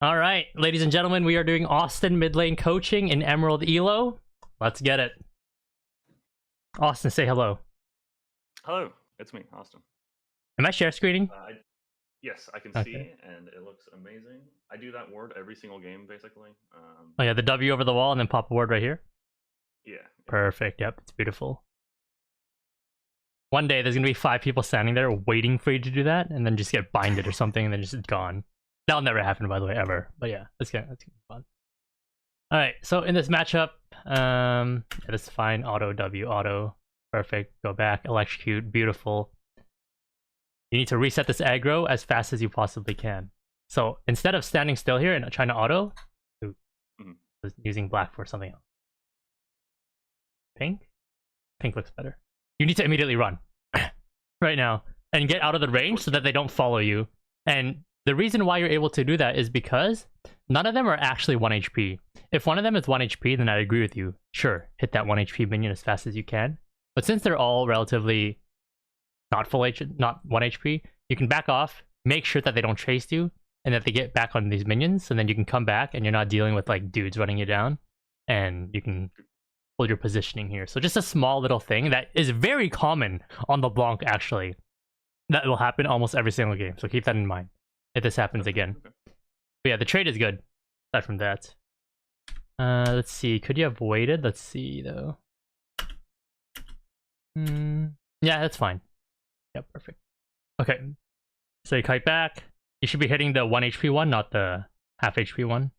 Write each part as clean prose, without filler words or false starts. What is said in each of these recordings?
All right, ladies and gentlemen, we are doing Austin mid lane coaching in Emerald Elo. Let's get it. Austin, say hello. Hello, it's me, Austin. Am I share screening? Yes, I can see, and it looks amazing. I do that ward every single game, basically. Oh yeah, the W over the wall and then pop a ward right here? Yeah. Perfect, yep, it's beautiful. One day there's going to be 5 people standing there waiting for you to do that, and then just get binded or something, and then just gone. That'll never happen, by the way, ever. But yeah, that's gonna be fun. Alright, so in this matchup, yeah, that's fine. Auto, W, auto. Perfect. Go back, electrocute, beautiful. You need to reset this aggro as fast as you possibly can. So instead of standing still here and trying to auto, using black for something else. Pink? Pink looks better. You need to immediately run right now and get out of the range so that they don't follow you. And the reason why you're able to do that is because none of them are actually 1 HP. If one of them is 1 HP, then I agree with you. Sure, hit that 1 HP minion as fast as you can. But since they're all relatively not 1 HP, you can back off, make sure that they don't chase you, and that they get back on these minions, and then you can come back and you're not dealing with like dudes running you down, and you can hold your positioning here. So just a small little thing that is very common on the BLANC, actually. That will happen almost every single game, so keep that in mind if this happens again. But yeah, the trade is good, aside from that. Let's see, could you have waited? Let's see, though. Yeah, that's fine. Yeah, perfect. Okay, so you kite back. You should be hitting the 1 HP one, not the half HP one.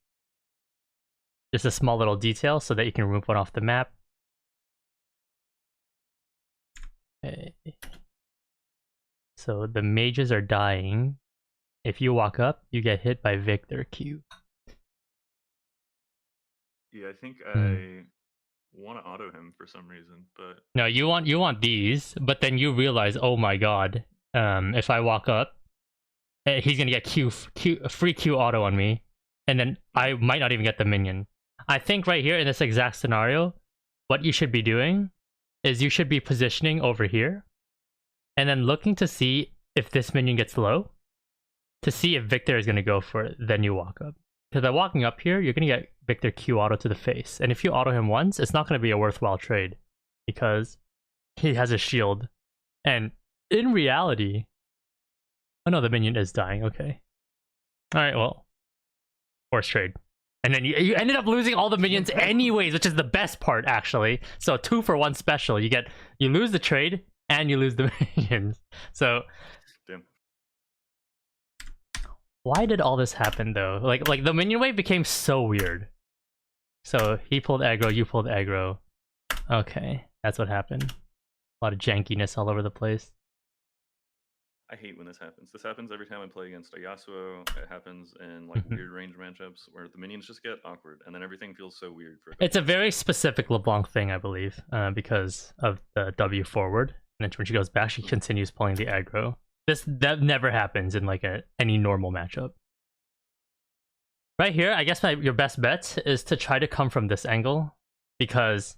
Just a small little detail so that you can remove one off the map. Okay. So the mages are dying. If you walk up, you get hit by Victor Q. Yeah, I think I want to auto him for some reason, but no, you want these, but then you realize, oh my god, if I walk up, he's gonna get free Q auto on me, and then I might not even get the minion. I think right here in this exact scenario, what you should be doing is you should be positioning over here, and then looking to see if this minion gets low, to see if Victor is gonna go for it. Then you walk up. Because by walking up here, you're going to get Victor Q auto to the face. And if you auto him once, it's not going to be a worthwhile trade. Because he has a shield. And in reality... Oh no, the minion is dying. Okay. Alright, well. Force trade. And then you ended up losing all the minions anyways, which is the best part, actually. So 2 for 1 special. You lose the trade, and you lose the minions. So... Damn. Why did all this happen though? Like the minion wave became so weird. So he pulled aggro, you pulled aggro. Okay, that's what happened. A lot of jankiness all over the place. I hate when this happens. This happens every time I play against a Yasuo. It happens in like weird range matchups where the minions just get awkward, and then everything feels so weird. It's a very specific LeBlanc thing, I believe, because of the W forward. And then when she goes back, she continues pulling the aggro. That never happens in like any normal matchup. Right here, I guess your best bet is to try to come from this angle, because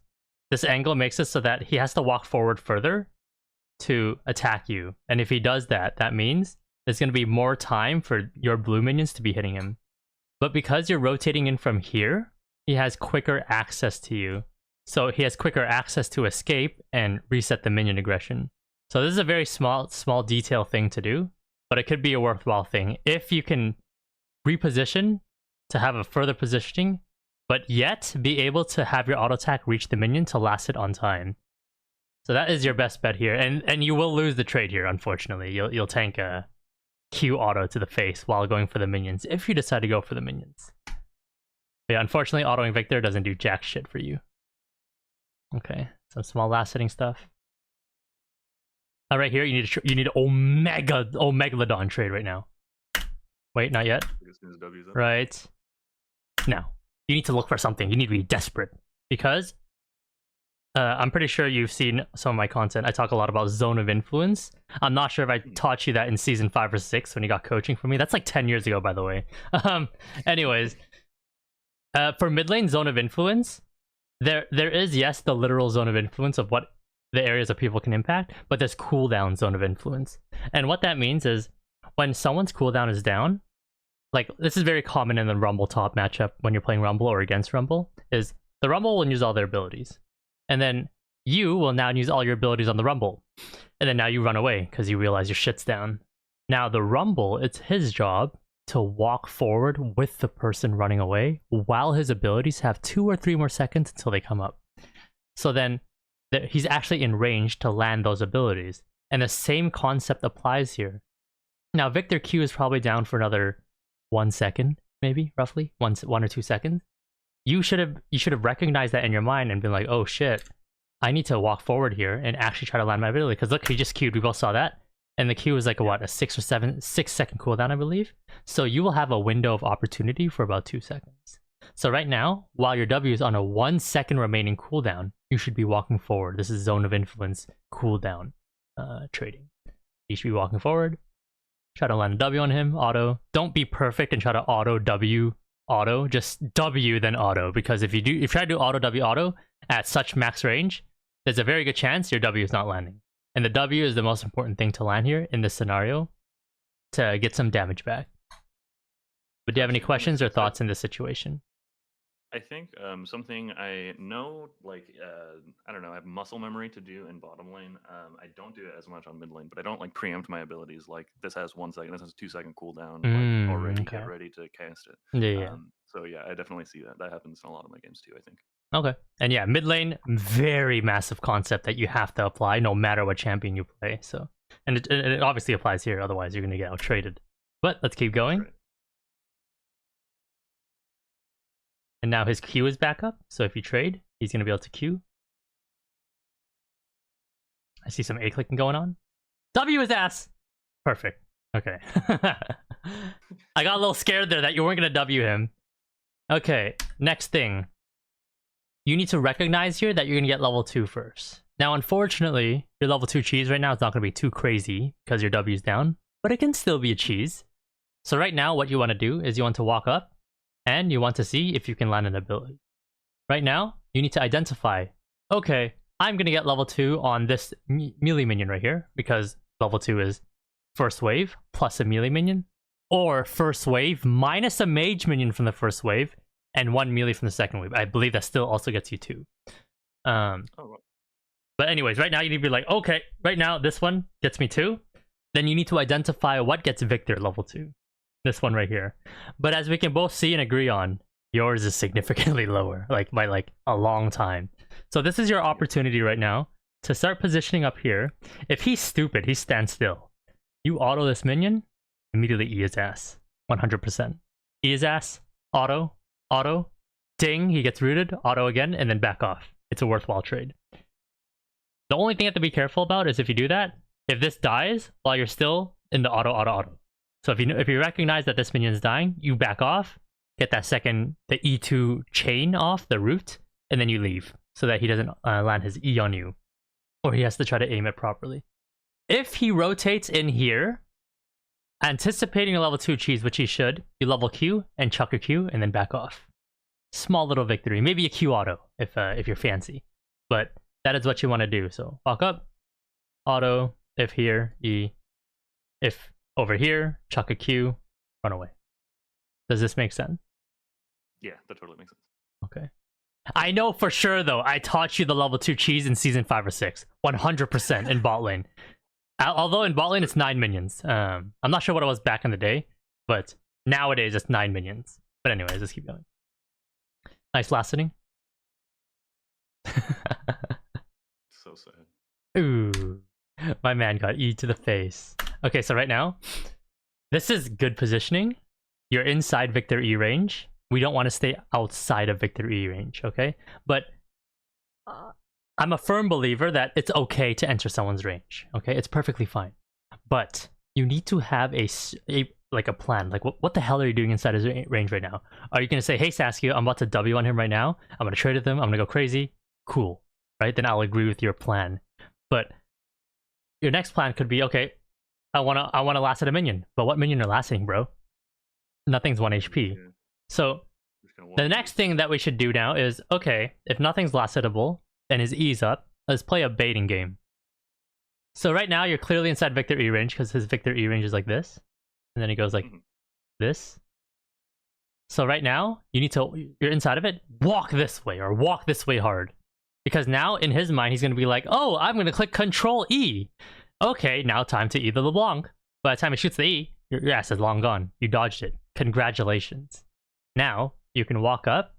this angle makes it so that he has to walk forward further to attack you. And if he does that, that means there's going to be more time for your blue minions to be hitting him. But because you're rotating in from here, he has quicker access to you. So he has quicker access to escape and reset the minion aggression. So this is a very small detail thing to do, but it could be a worthwhile thing if you can reposition to have a further positioning, but yet be able to have your auto attack reach the minion to last it on time. So that is your best bet here, and you will lose the trade here. Unfortunately, you'll tank a Q auto to the face while going for the minions if you decide to go for the minions. But yeah, unfortunately, autoing Victor doesn't do jack shit for you. Okay, some small last hitting stuff. Right here, you need Omegalodon trade right now. Wait, not yet. Right. Now, you need to look for something. You need to be desperate. Because I'm pretty sure you've seen some of my content. I talk a lot about zone of influence. I'm not sure if I taught you that in season 5 or 6 when you got coaching from me. That's like 10 years ago, by the way. Anyways, for mid lane zone of influence, there is, yes, the literal zone of influence of what the areas that people can impact, but there's cooldown zone of influence. And what that means is when someone's cooldown is down, like this is very common in the Rumble top matchup when you're playing Rumble or against Rumble, is the Rumble will use all their abilities. And then you will now use all your abilities on the Rumble. And then now you run away because you realize your shit's down. Now the Rumble, it's his job to walk forward with the person running away while his abilities have 2 or 3 more seconds until they come up. So then he's actually in range to land those abilities. And the same concept applies here. Now Victor Q is probably down for another 1 second, maybe, roughly, 1 or 2 seconds. You should have recognized that in your mind and been like, oh shit, I need to walk forward here and actually try to land my ability. Because look, he just queued, we both saw that. And the queue is like a 6 second cooldown, I believe. So you will have a window of opportunity for about 2 seconds. So right now, while your W is on a 1 second remaining cooldown, you should be walking forward. This is zone of influence cooldown trading. You should be walking forward. Try to land a W on him, auto. Don't be perfect and try to auto W auto. Just W then auto, because if you try to do auto W auto at such max range, there's a very good chance your W is not landing. And the W is the most important thing to land here in this scenario to get some damage back. But do you have any questions or thoughts in this situation? I think something I know, like, I don't know, I have muscle memory to do in bottom lane. I don't do it as much on mid lane, but I don't like preempt my abilities. Like, this has 1 second, this has a 2 second cooldown. Like, already get ready to cast it. Yeah. So yeah, I definitely see that. That happens in a lot of my games too, I think. Okay. And yeah, mid lane, very massive concept that you have to apply no matter what champion you play. So, and it obviously applies here, otherwise you're going to get out traded. But let's keep going. Right. And now his Q is back up, so if you trade, he's going to be able to Q. I see some A-clicking going on. W his ass! Perfect. Okay. I got a little scared there that you weren't going to W him. Okay, next thing. You need to recognize here that you're going to get level 2 first. Now, unfortunately, your level 2 cheese right now is not going to be too crazy because your W is down, but it can still be a cheese. So right now, what you want to do is you want to walk up, and you want to see if you can land an ability. Right now, you need to identify, okay, I'm going to get level 2 on this melee minion right here, because level 2 is first wave plus a melee minion, or first wave minus a mage minion from the first wave, and 1 melee from the second wave. I believe that still also gets you 2. But anyways, right now you need to be like, okay, right now this one gets me 2. Then you need to identify what gets Victor level 2. This one right here. But as we can both see and agree on, yours is significantly lower, like by like a long time. So this is your opportunity right now to start positioning up here. If he's stupid, he stands still. You auto this minion, immediately E his ass. 100%. E his ass, auto, ding, he gets rooted, auto again, and then back off. It's a worthwhile trade. The only thing you have to be careful about is if you do that, if this dies while you're still in the auto. So if you recognize that this minion is dying, you back off, get that the E2 chain off the root, and then you leave so that he doesn't land his E on you, or he has to try to aim it properly. If he rotates in here, anticipating a level 2 cheese, which he should, you level Q and chuck your Q and then back off. Small little victory, maybe a Q auto if you're fancy, but that is what you want to do. So walk up, auto, if here, E, if over here, chuck a Q, run away. Does this make sense? Yeah, that totally makes sense. Okay. I know for sure, though, I taught you the level 2 cheese in Season 5 or 6. 100% in bot lane. Although in bot lane, it's 9 minions. I'm not sure what it was back in the day, but nowadays it's 9 minions. But anyways, let's keep going. Nice last sitting. So sad. Ooh. My man got E to the face. Okay, so right now, this is good positioning. You're inside Victor E range. We don't want to stay outside of Victor E range, okay? But I'm a firm believer that it's okay to enter someone's range, okay? It's perfectly fine. But you need to have a plan. Like, what the hell are you doing inside his range right now? Are you going to say, hey, Saskia, I'm about to W on him right now. I'm going to trade with him. I'm going to go crazy. Cool, right? Then I'll agree with your plan. But your next plan could be, okay, I wanna last at a minion. But what minion are lasting, bro? Nothing's 1 HP. Yeah. So the next thing that we should do now is, okay, if nothing's last hittable and his E's up, let's play a baiting game. So right now you're clearly inside Victor E range because his Victor E range is like this. And then he goes like this. So right now, you're inside of it, walk this way or walk this way hard. Because now in his mind, he's going to be like, oh, I'm going to click Control E. Okay, now time to E the LeBlanc. By the time he shoots the E, your ass is long gone. You dodged it. Congratulations. Now, you can walk up.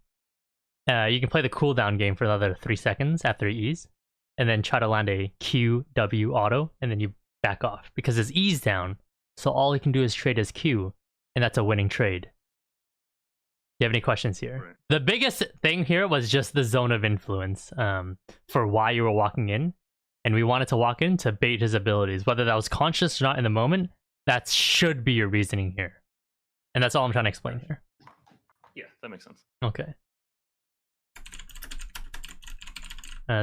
You can play the cooldown game for another 3 seconds after he E's. And then try to land a Q, W auto. And then you back off. Because his E's down. So all he can do is trade his Q. And that's a winning trade. Do you have any questions here? Right. The biggest thing here was just the zone of influence for why you were walking in. And we wanted to walk in to bait his abilities. Whether that was conscious or not in the moment, that should be your reasoning here. And that's all I'm trying to explain here. Yeah, that makes sense. Okay.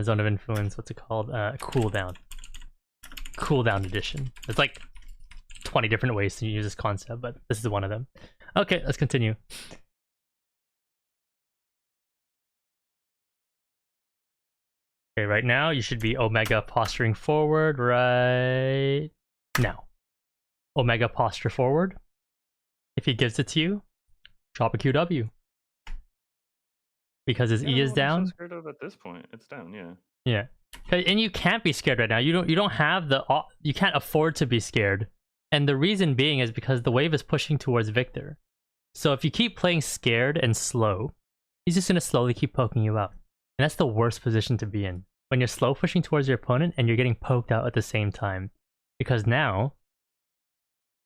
Zone of influence, what's it called? Cooldown. Cooldown edition. There's like 20 different ways to use this concept, but this is one of them. Okay, let's continue. Okay, right now you should be Omega posturing forward right now. Omega posture forward. If he gives it to you, drop a QW. Because his E is down. I'm so scared of at this point. It's down, yeah. Yeah. And you can't be scared right now. You don't have the you can't afford to be scared. And the reason being is because the wave is pushing towards Victor. So if you keep playing scared and slow, he's just going to slowly keep poking you out. And that's the worst position to be in. When you're slow pushing towards your opponent and you're getting poked out at the same time. Because now,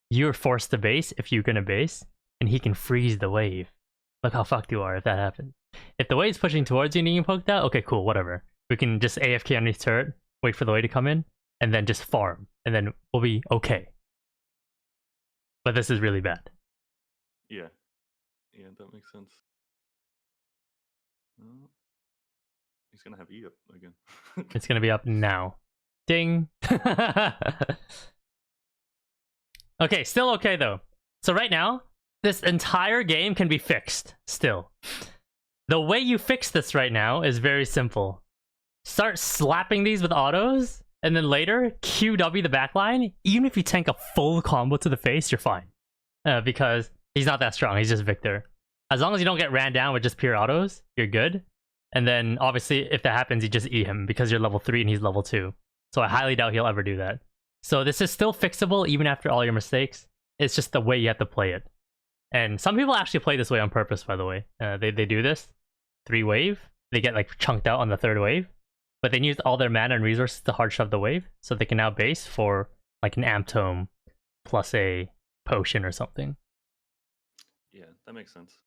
you're forced to base if you're going to base, and he can freeze the wave. Look how fucked you are if that happens. If the wave's pushing towards you and you get poked out, okay, cool, whatever. We can just AFK underneath turret, wait for the wave to come in, and then just farm. And then we'll be okay. But this is really bad. Yeah. Yeah, that makes sense. He's gonna have E up again. It's gonna be up now. Ding! Okay, still okay though. So right now, this entire game can be fixed, still. The way you fix this right now is very simple. Start slapping these with autos, and then later, QW the backline. Even if you tank a full combo to the face, you're fine. Because he's not that strong, he's just Victor. As long as you don't get ran down with just pure autos, you're good. And then, obviously, if that happens, you just E him, because you're level 3 and he's level 2. So I highly doubt he'll ever do that. So this is still fixable, even after all your mistakes. It's just the way you have to play it. And some people actually play this way on purpose, by the way. They do this. 3 wave. They get like chunked out on the 3rd wave. But they use all their mana and resources to hard shove the wave. So they can now base for like an amp tome plus a potion or something. Yeah, that makes sense.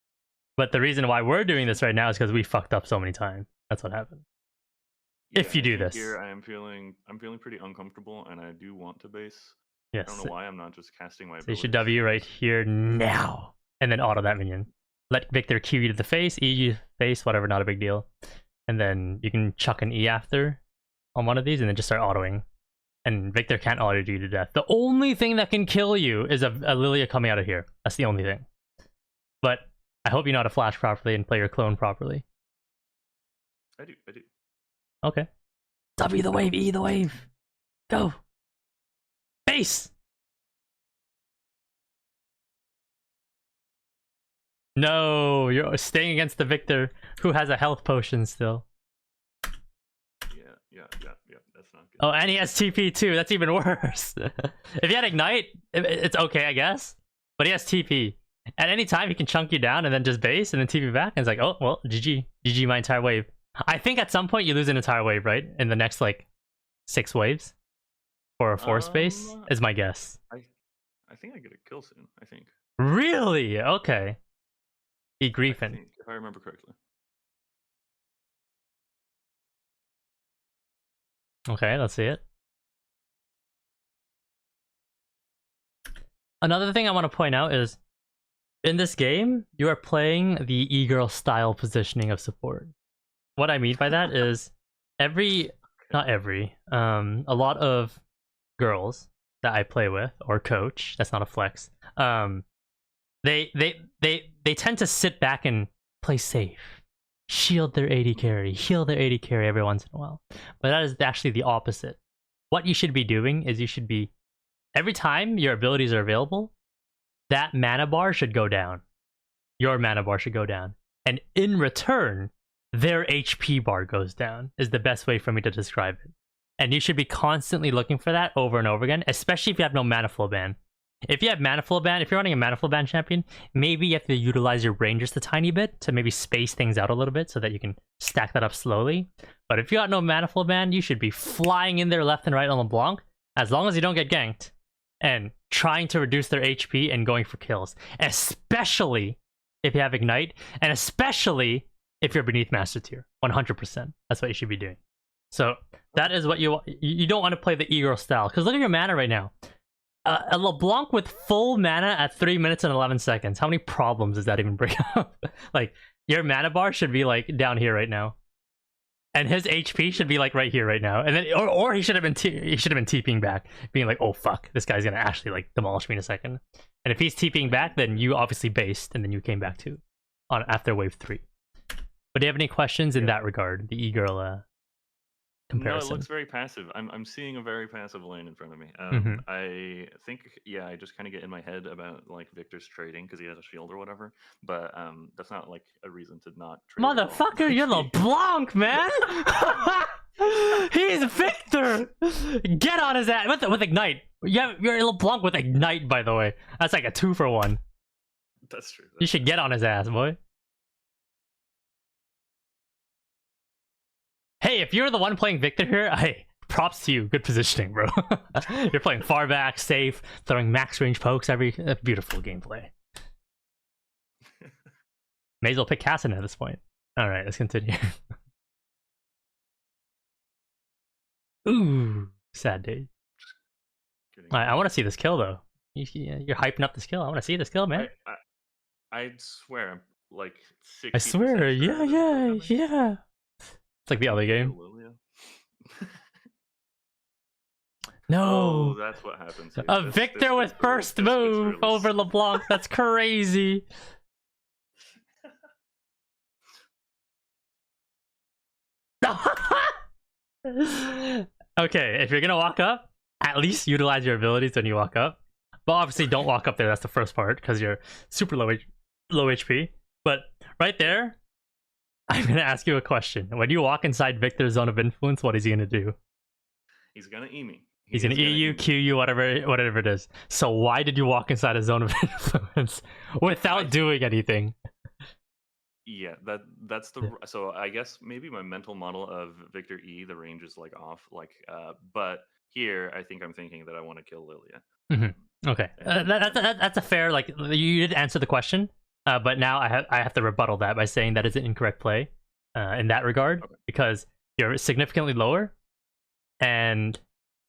But the reason why we're doing this right now is because we fucked up so many times. That's what happened. Yeah, If you do this. Here I'm feeling pretty uncomfortable, and I do want to base. Yes. I don't know why I'm not just casting my So you should abilities. W right here now. And then auto that minion. Let Victor Q you to the face, E you to the face, whatever, not a big deal. And then you can chuck an E after on one of these and then just start autoing. And Victor can't auto you to death. The only thing that can kill you is a Lilia coming out of here. That's the only thing. But I hope you know how to flash properly and play your clone properly. I do. Okay. W the wave, E the wave. Go. Base! No, you're staying against the Victor who has a health potion still. Yeah. That's not good. Oh, and he has TP too. That's even worse. If he had Ignite, it's okay, I guess. But he has TP. At any time, he can chunk you down and then just base and then TP back. And it's like, oh, well, GG. GG my entire wave. I think at some point you lose an entire wave, right? In the next, like, 6 waves? For a 4 space, is my guess. I think I get a kill soon, I think. Really? Okay. Be griefing. If I remember correctly. Okay, let's see it. Another thing I want to point out is, in this game, you are playing the e-girl style positioning of support. What I mean by that is, not every, a lot of girls that I play with, or coach, that's not a flex, they tend to sit back and play safe. Shield their AD carry, heal their AD carry every once in a while. But that is actually the opposite. What you should be doing is you should be, every time your abilities are available, that mana bar should go down. your mana bar should go down. And in return, their HP bar goes down, is the best way for me to describe it. And you should be constantly looking for that over and over again, especially if you have no mana flow ban. If you have mana flow ban, if you're running a mana flow ban champion, maybe you have to utilize your range just a tiny bit to maybe space things out a little bit so that you can stack that up slowly. But if you got no mana flow ban, you should be flying in there left and right on LeBlanc, as long as you don't get ganked, and trying to reduce their HP and going for kills. Especially if you have Ignite, and especially if you're beneath Master Tier. 100%. That's what you should be doing. So that is what you don't want to play the e-girl style, because look at your mana right now. A LeBlanc with full mana at 3 minutes and 11 seconds. How many problems does that even bring up? Like, your mana bar should be like down here right now, and his HP should be like right here right now. And then, or he should have been TPing back, being like, "Oh fuck, this guy's gonna actually like demolish me in a second." And if he's TPing back, then you obviously based, and then you came back too, on after wave 3. But do you have any questions in that regard? The e-girl comparison. No, it looks very passive. I'm seeing a very passive lane in front of me. I think, yeah, I just kind of get in my head about like Victor's trading because he has a shield or whatever. But that's not like a reason to not trade. Motherfucker, you're LeBlanc, man. He's Victor. Get on his ass with Ignite. Yeah, you're LeBlanc with Ignite, by the way. That's like a 2-for-1. That's true. You should get on his ass, boy. Hey, if you're the one playing Victor here, hey, props to you. Good positioning, bro. You're playing far back, safe, throwing max range pokes every... beautiful gameplay. May as well pick Cassin at this point. Alright, let's continue. Ooh, sad day. I want to see this kill, though. You're hyping up this kill. I want to see this kill, man. I swear, I'm like 60%. I swear, yeah. It's like the other game. No. Oh, that's what happens. A Victor with first move over LeBlanc. That's crazy. Okay, if you're gonna walk up, at least utilize your abilities when you walk up. But obviously, don't walk up there. That's the first part because you're super low HP. But right there, I'm gonna ask you a question. When you walk inside Victor's zone of influence, what is he gonna do? He's gonna E me. He's gonna E you, Q you, whatever it is. So why did you walk inside a zone of influence without doing anything? Yeah, that's the... So I guess maybe my mental model of Victor E, the range is like off. Like, but here I think I'm thinking that I want to kill Lilia. Okay, that's a fair, like, you did answer the question. But now I have to rebuttal that by saying that is an incorrect play in that regard, because you're significantly lower, and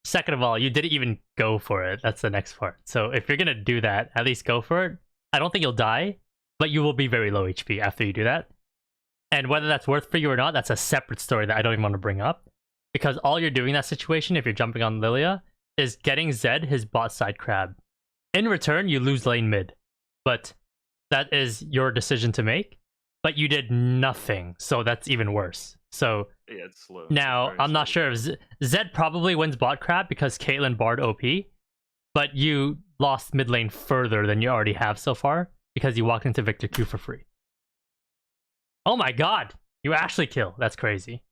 second of all, you didn't even go for it. That's the next part. So if you're gonna do that, at least go for it. I don't think you'll die, but you will be very low HP after you do that. And whether that's worth for you or not, that's a separate story that I don't even want to bring up, because all you're doing in that situation, if you're jumping on Lilia, is getting Zed his bot side crab. In return, you lose lane mid, but that is your decision to make, but you did nothing, so that's even worse. So yeah, it's slow. Now, I'm not sure if Zed probably wins bot crab because Caitlyn barred OP, but you lost mid lane further than you already have so far because you walked into Victor Q for free. Oh my god! You actually kill. That's crazy.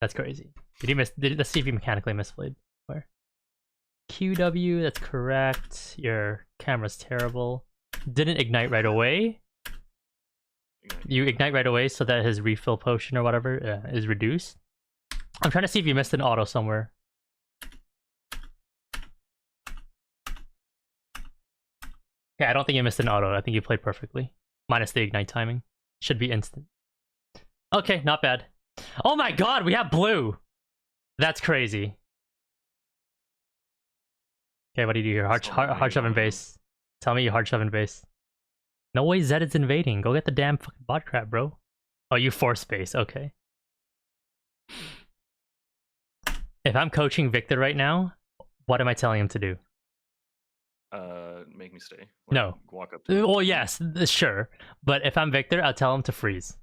That's crazy. Did he miss? Let's see if he mechanically misplayed. Where? QW, that's correct. Your camera's terrible. Didn't ignite right away. You ignite right away so that his refill potion or whatever is reduced. I'm trying to see if you missed an auto somewhere. Okay, I don't think you missed an auto. I think you played perfectly. Minus the ignite timing. Should be instant. Okay, not bad. Oh my god, we have blue! That's crazy. Okay, what do you do here? Hard shove in base. Tell me you hard shove in base. No way Zed is invading. Go get the damn fucking bot crab, bro. Oh, you force base. Okay. If I'm coaching Victor right now, what am I telling him to do? Make me stay. Like, no. Walk up to him. Well, yes, sure. But if I'm Victor, I'll tell him to freeze.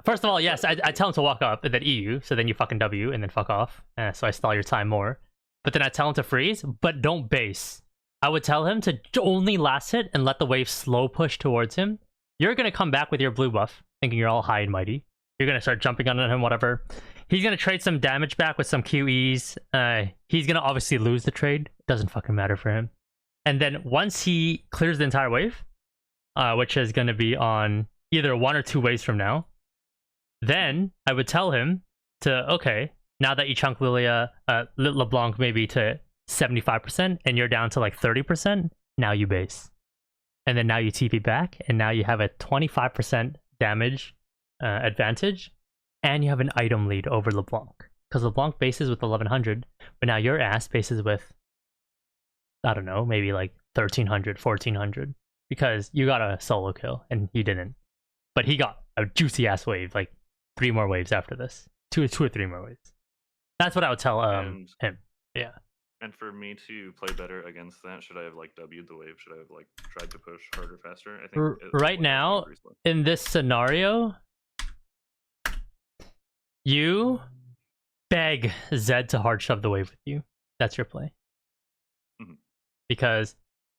First of all, yes, I tell him to walk up and then EU, so then you fucking W and then fuck off. So I stall your time more. But then I tell him to freeze, but don't base. I would tell him to only last hit and let the wave slow push towards him. You're going to come back with your blue buff, thinking you're all high and mighty. You're going to start jumping on him, whatever. He's going to trade some damage back with some QEs. He's going to obviously lose the trade. Doesn't fucking matter for him. And then once he clears the entire wave, which is going to be on either 1 or 2 waves from now, then I would tell him to, okay, now that you chunk Lilia, LeBlanc maybe to 75% and you're down to like 30%, now you base. And then now you TP back, and now you have a 25% damage advantage, and you have an item lead over LeBlanc. Because LeBlanc bases with 1100, but now your ass bases with, I don't know, maybe like 1300, 1400. Because you got a solo kill, and he didn't. But he got a juicy ass wave, like 3 more waves after this. 2 or 3 more waves. That's what I would tell him. Yeah. And for me to play better against that, should I have like W'd the wave? Should I have like tried to push harder, faster? I think right now, in this scenario, you beg Zed to hard shove the wave with you. That's your play. Mm-hmm. Because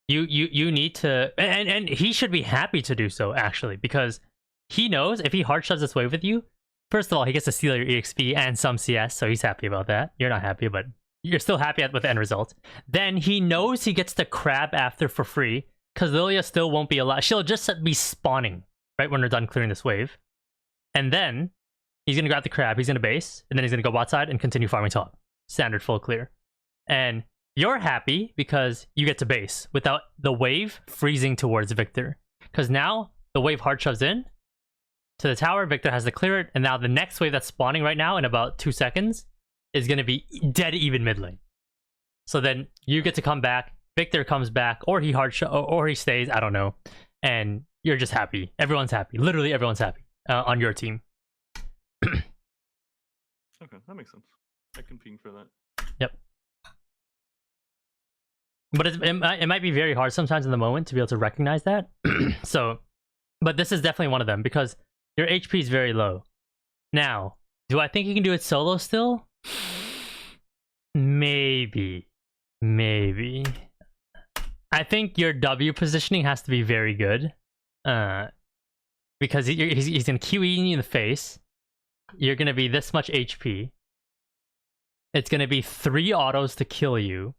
you need to, and he should be happy to do so, actually, because he knows if he hard shoves this wave with you, first of all, he gets to steal your EXP and some CS, so he's happy about that. You're not happy, but you're still happy with the end result. Then he knows he gets the crab after for free, because Lilia still won't be allowed. She'll just be spawning right when they're done clearing this wave. And then he's going to grab the crab, he's going to base, and then he's going to go bot side and continue farming top. Standard full clear. And you're happy because you get to base without the wave freezing towards Victor. Because now the wave hard shoves in to the tower, Victor has to clear it, and now the next wave that's spawning right now in about 2 seconds is going to be dead even mid lane. So then you get to come back, Victor comes back, or he or he stays, I don't know, and you're just happy. Everyone's happy. Literally everyone's happy on your team. Okay, that makes sense. I can ping for that. Yep. But it might be very hard sometimes in the moment to be able to recognize that. So, but this is definitely one of them, because your HP is very low. Now, do I think you can do it solo still? Maybe. I think your W positioning has to be very good. Because he's going to QE you in the face. You're going to be this much HP. It's going to be 3 autos to kill you.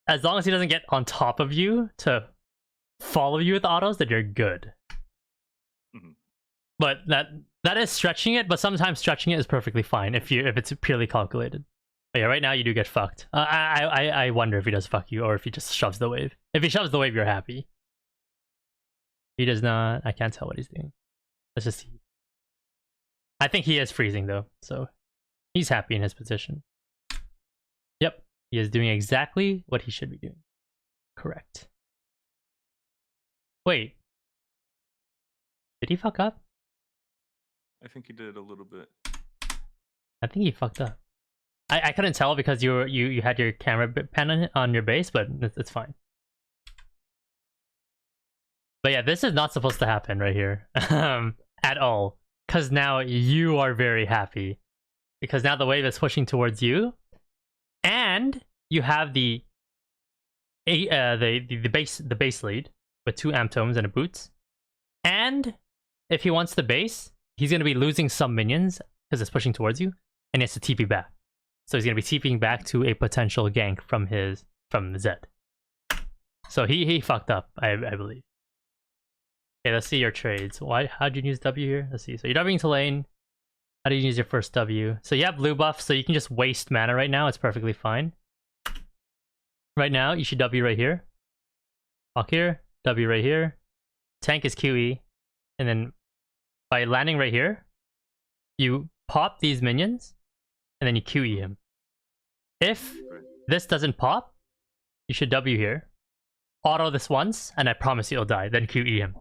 As long as he doesn't get on top of you to follow you with autos, then you're good. Mm-hmm. But that is stretching it, but sometimes stretching it is perfectly fine if it's purely calculated. But yeah, right now you do get fucked. I wonder if he does fuck you or if he just shoves the wave. If he shoves the wave, you're happy. He does not. I can't tell what he's doing. Let's just see. I think he is freezing though, so he's happy in his position. Yep, he is doing exactly what he should be doing. Correct. Wait. Did he fuck up? I think he did a little bit. I think he fucked up. I couldn't tell because you had your camera pan on your base, but it's fine. But yeah, this is not supposed to happen right here at all. Because now you are very happy. Because now the wave is pushing towards you. And you have the base lead with 2 amp tomes and a boots. And if he wants to base, he's going to be losing some minions because it's pushing towards you. And he has to TP back. So he's going to be TPing back to a potential gank from Zed. So he fucked up, I believe. Okay, let's see your trades. How'd you use W here? Let's see. So you're Wing to lane. How do you use your first W? So you have blue buff, so you can just waste mana right now. It's perfectly fine. Right now, you should W right here. Walk here. W right here. Tank is QE. And then by landing right here, you pop these minions, and then you QE him. If this doesn't pop, you should W here. Auto this once, and I promise you'll die. Then QE him.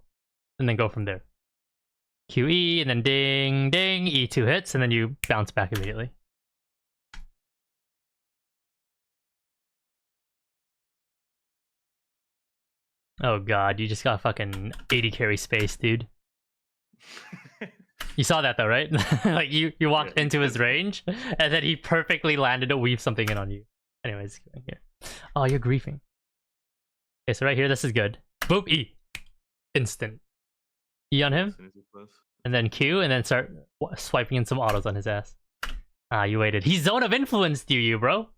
And then go from there. QE, and then ding, ding, E2 hits, and then you bounce back immediately. Oh god, you just got fucking 80 carry space, dude. You saw that though, right? Like you walked into his range, and then he perfectly landed to weave something in on you. Anyways, here. Oh, you're griefing. Okay, so right here, this is good. Boop, E. Instant. E on him, As soon as he close. and then Q, and then start swiping in some autos on his ass. Ah, you waited. He zone of influenced you, bro.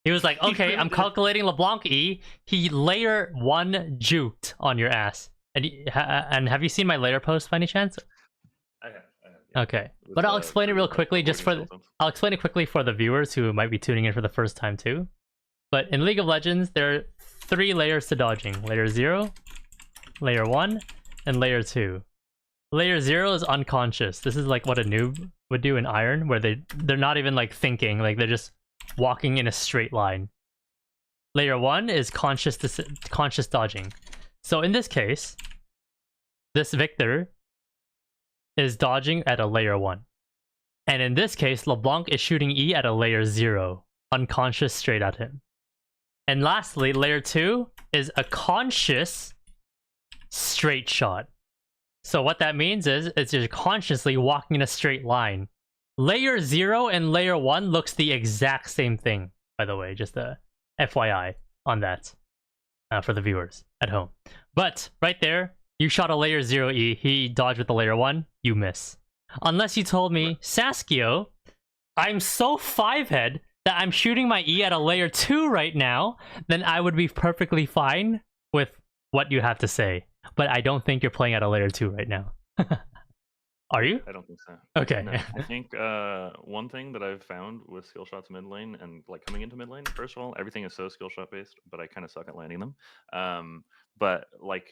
He was like, okay, I'm calculating LeBlanc E. He layer 1 juked on your ass. And have you seen my layer post by any chance? I have. Yeah. Okay, but I'll explain it real quickly, I'll explain it quickly for the viewers who might be tuning in for the first time too. But in League of Legends, there are 3 layers to dodging: layer 0, layer 1, and layer 2. Layer 0 is unconscious. This is like what a noob would do in Iron, where they're not even like thinking, like they're just walking in a straight line. Layer 1 is conscious dodging. So in this case, this Victor is dodging at a layer 1. And in this case, LeBlanc is shooting E at a layer 0, unconscious straight at him. And lastly, layer 2 is a conscious straight shot. So what that means is it's just consciously walking in a straight line. Layer 0 and layer 1 looks the exact same thing, by the way, just a FYI on that for the viewers at home. But right there, you shot a layer 0 E, he dodged with the layer 1, you miss. Unless you told me, Saskio, I'm so 5-head that I'm shooting my E at a layer 2 right now, then I would be perfectly fine with what you have to say. But I don't think you're playing at a layer 2 right now. Are you? I don't think so. Okay. No, I think one thing that I've found with skill shots mid lane and like coming into mid lane, first of all, everything is so skill shot based, but I kind of suck at landing them. But like,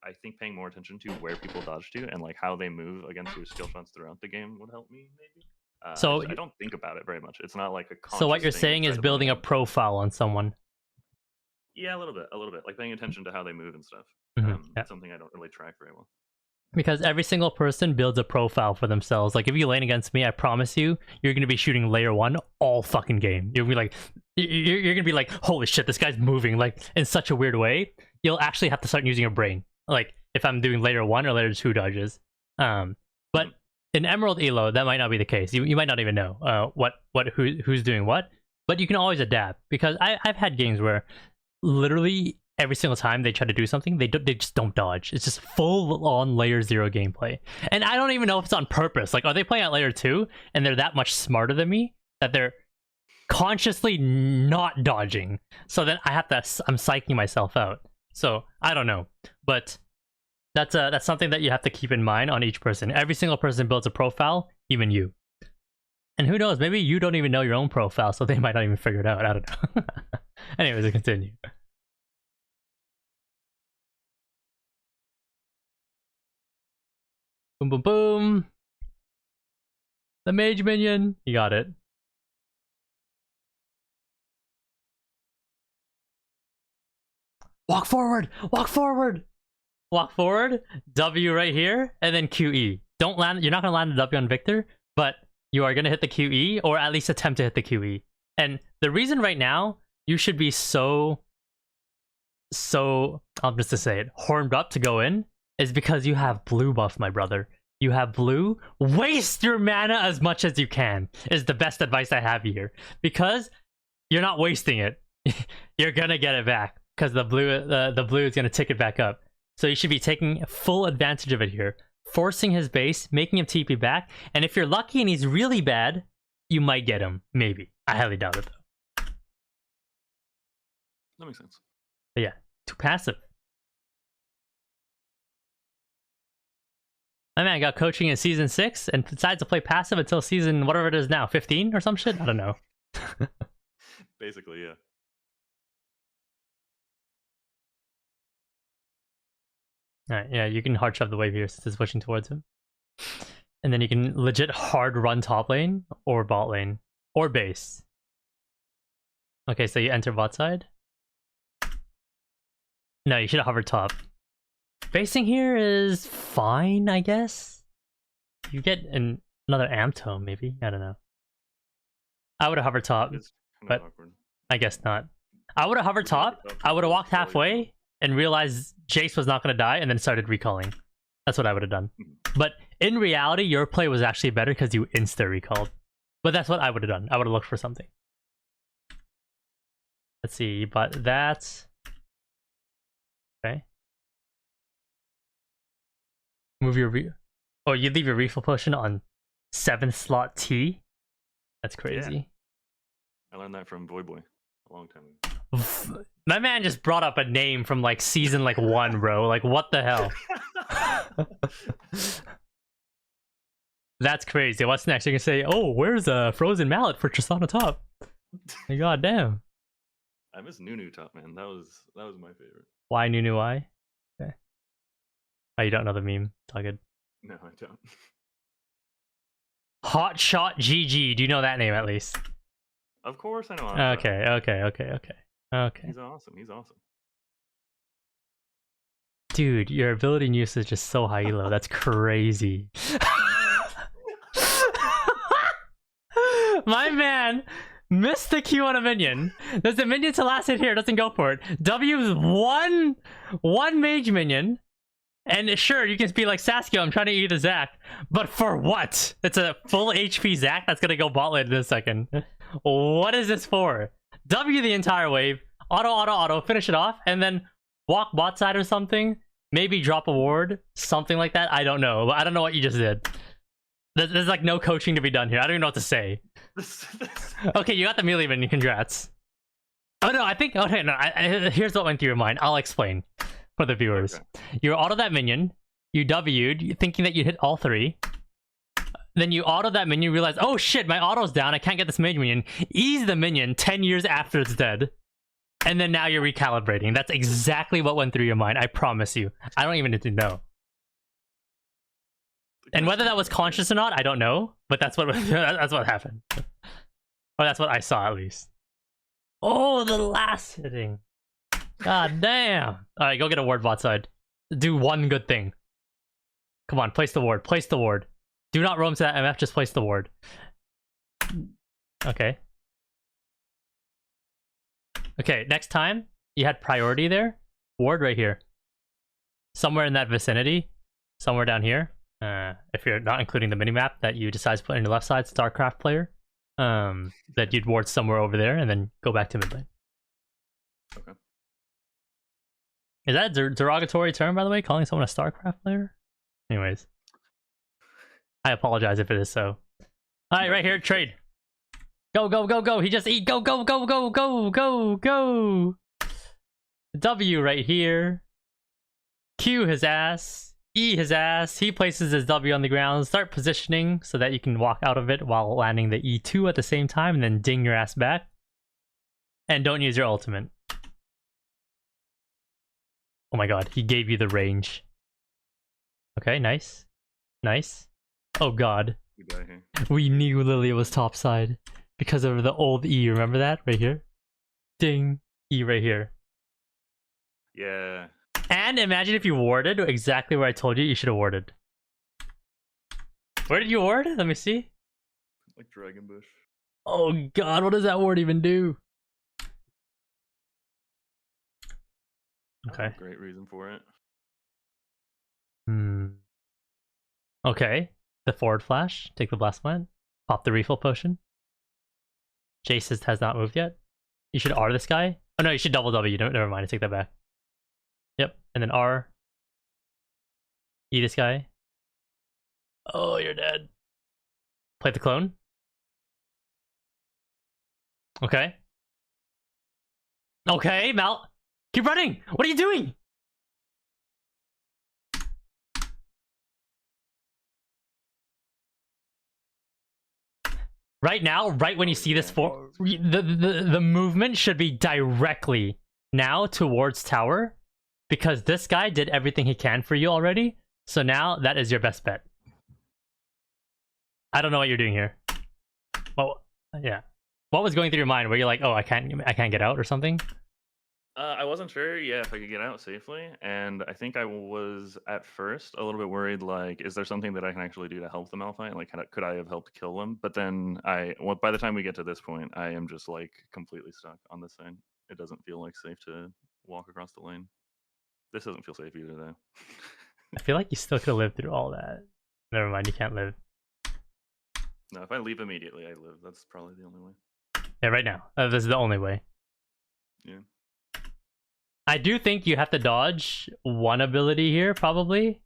I think paying more attention to where people dodge to and like how they move against your skill shots throughout the game would help me maybe. So I don't think about it very much. It's not like a. So what you're saying is building a profile on someone. Yeah, a little bit, like paying attention to how they move and stuff. Yeah. Something I don't really track very well. Because every single person builds a profile for themselves. Like if you lane against me, I promise you, you're gonna be shooting layer 1 all fucking game. You're gonna be like, holy shit, this guy's moving like in such a weird way. You'll actually have to start using your brain. Like if I'm doing layer 1 or layer 2 dodges. But in Emerald Elo, that might not be the case. You might not even know who's doing what. But you can always adapt, because I've had games where literally every single time they try to do something, they just don't dodge. It's just full on layer 0 gameplay. And I don't even know if it's on purpose. Like, are they playing at layer 2 and they're that much smarter than me that they're consciously not dodging? So then I'm psyching myself out. So I don't know. But that's something that you have to keep in mind on each person. Every single person builds a profile, even you. And who knows, maybe you don't even know your own profile, so they might not even figure it out. I don't know. Anyways, we continue. Boom, boom, boom. The mage minion. You got it. Walk forward! Walk forward! Walk forward, W right here, and then QE. Don't land. You're not going to land the W on Victor, but you are going to hit the QE, or at least attempt to hit the QE. And the reason right now you should be so, I'll just to say it, horned up to go in, is because you have blue buff, my brother. You have blue. Waste your mana as much as you can, is the best advice I have here. Because you're not wasting it. You're going to get it back, because the blue is going to tick it back up. So you should be taking full advantage of it here. Forcing his base, making him TP back, and if you're lucky and he's really bad, you might get him. Maybe. I highly doubt it, though. That makes sense. But yeah, too passive. My man got coaching in season 6 and decides to play passive until season whatever it is now, 15 or some shit? I don't know. Basically, yeah. Alright, yeah, you can hard shove the wave here since it's pushing towards him. And then you can legit hard run top lane, or bot lane, or base. Okay, so you enter bot side. No, you should have hovered top. Basing here is fine, I guess. You get another amp tome, maybe? I don't know. I would have hovered top, but awkward. I guess not. I would have hovered top, I would have walked halfway, and realized Jace was not going to die, and then started recalling. That's what I would have done. But in reality, your play was actually better because you insta-recalled. But that's what I would have done. I would have looked for something. Let's see, but that... Okay. Move your oh, you leave your refill potion on 7th slot T? That's crazy. Yeah. I learned that from Boy a long time ago. My man just brought up a name from like season like 1, bro. Like what the hell? That's crazy. What's next? You're gonna say, oh, where's a frozen mallet for Tristana top? God damn. I miss Nunu top, man. That was my favorite. Why Nunu why? Okay. Oh, you don't know the meme. It's all good. No, I don't. Hot Shot GG. Do you know that name at least? Of course I know. Okay. He's awesome. He's awesome. Dude, your ability and use is just so high elo. That's crazy. My man missed the Q on a minion. There's a minion to last hit here. Doesn't go for it. W's one mage minion. And sure, you can be like, Saskia, I'm trying to eat a Zac. But for what? It's a full HP Zac that's going to go bot lane in a second. What is this for? W the entire wave. Auto. Finish it off. And then walk bot side or something. Maybe drop a ward. Something like that. I don't know. I don't know what you just did. There's like no coaching to be done here. I don't even know what to say. Okay, you got the melee minion. Congrats. Oh no, I think... Okay, no. Here's what went through your mind. I'll explain for the viewers. Okay. You auto that minion. You W'd, thinking that you'd hit all 3. Then you auto that minion, realize, oh shit, my auto's down. I can't get this mage minion. Ease the minion 10 years after it's dead. And then now you're recalibrating. That's exactly what went through your mind. I promise you. I don't even need to know. And whether that was conscious or not, I don't know. But that's what happened. Or that's what I saw, at least. Oh, the last hitting. God damn. Alright, go get a ward bot side. Do one good thing. Come on, place the ward. Place the ward. Do not roam to that MF, just place the ward. Okay. Okay, next time you had priority there. Ward right here. Somewhere in that vicinity. Somewhere down here. If you're not including the minimap that you decide to put in the left side, StarCraft player. That you'd ward somewhere over there and then go back to mid lane. Okay. Is that a derogatory term, by the way? Calling someone a StarCraft player? Anyways. I apologize if it is so. Alright, right here, trade. Go. He just eat. Go. W right here. Q his ass. E his ass. He places his W on the ground. Start positioning so that you can walk out of it while landing the E2 at the same time and then ding your ass back. And don't use your ultimate. Oh my god, he gave you the range. Okay, nice. Oh god. We knew Lilia was topside because of the old E. Remember that? Right here? Ding. E right here. Yeah. And imagine if you warded exactly where I told you you should have warded. Where did you ward? Let me see. Like Dragon Bush. Oh god, what does that ward even do? Okay. Great reason for it. Okay. The forward flash. Take the blast plant. Pop the refill potion. Jace has not moved yet. You should R this guy. Oh no, you should double W. Never mind. I take that back. Yep. And then R. E this guy. Oh, you're dead. Play the clone. Okay. Okay, Mal. Keep running! What are you doing? Right now, right when you see this, the movement should be directly now towards tower, because this guy did everything he can for you already. So now that is your best bet. I don't know what you're doing here. Well, yeah. What was going through your mind? Were you like, oh, I can't get out or something? I wasn't sure, if I could get out safely, and I think I was at first a little bit worried. Like, is there something that I can actually do to help the Malphite? Like, could I have helped kill them? But then by the time we get to this point, I am just like completely stuck on this side. It doesn't feel like safe to walk across the lane. This doesn't feel safe either, though. I feel like you still could have lived through all that. Never mind, you can't live. No, if I leave immediately, I live. That's probably the only way. Yeah, right now. This is the only way. Yeah. I do think you have to dodge one ability here, probably.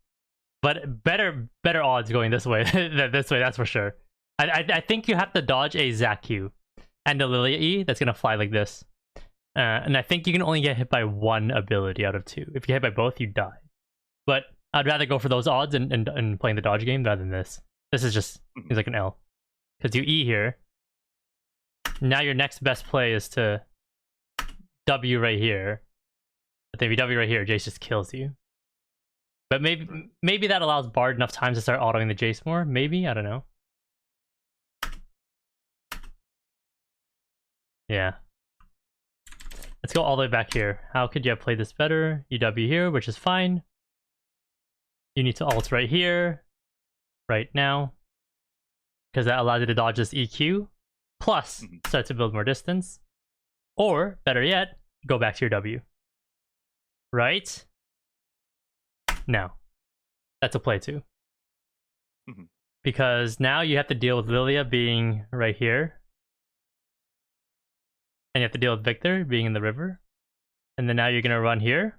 But better odds going this way than this way, that's for sure. I think you have to dodge a Zac Q and a Lilia E that's gonna fly like this. And I think you can only get hit by one ability out of two. If you get hit by both, you die. But I'd rather go for those odds and playing the dodge game rather than this. This is just seems like an L. Because you E here. Now your next best play is to W right here. But then if you W right here, Jace just kills you. But maybe that allows Bard enough time to start autoing the Jace more. Maybe, I don't know. Yeah. Let's go all the way back here. How could you have played this better? You W here, which is fine. You need to ult right here. Right now. Because that allows you to dodge this EQ. Plus, start to build more distance. Or, better yet, go back to your W. Right? No. That's a play too. Because now you have to deal with Lilia being right here. And you have to deal with Victor being in the river. And then now you're going to run here.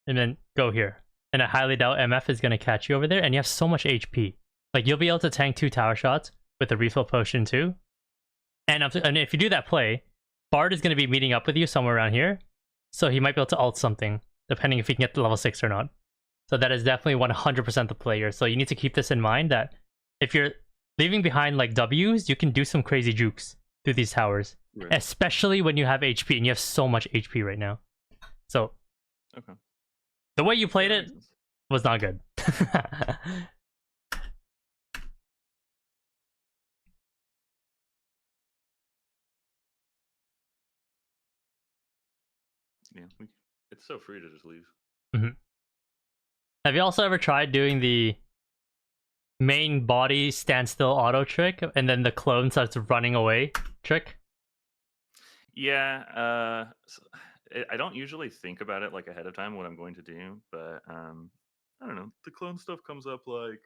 And then go here. And I highly doubt MF is going to catch you over there. And you have so much HP. Like, you'll be able to tank 2 tower shots with a refill potion too. And if you do that play, Bard is going to be meeting up with you somewhere around here. So he might be able to ult something, depending if he can get to level 6 or not. So that is definitely 100% the player. So you need to keep this in mind that if you're leaving behind like W's, you can do some crazy jukes through these towers. Right. Especially when you have HP, and you have so much HP right now. So, okay. The way you played it was not good. Yeah, it's so free to just leave. Have you also ever tried doing the main body standstill auto trick, and then the clone starts running away trick? Yeah, I don't usually think about it like ahead of time what I'm going to do, but I don't know. The clone stuff comes up like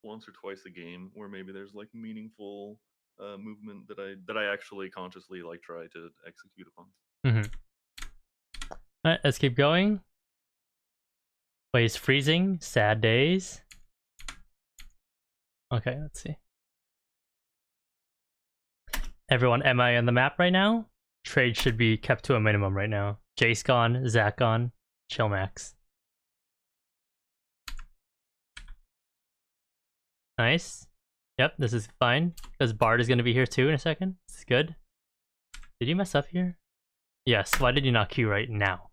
once or twice a game, where maybe there's like meaningful movement that I actually consciously like try to execute upon. Alright, let's keep going. Wait, it's freezing. Sad days. Okay, let's see. Everyone MI on the map right now. Trade should be kept to a minimum right now. Jace gone, Zac gone, chill max. Nice. Yep, this is fine. Because Bard is going to be here too in a second. This is good. Did you mess up here? Yes, why did you not Q right now?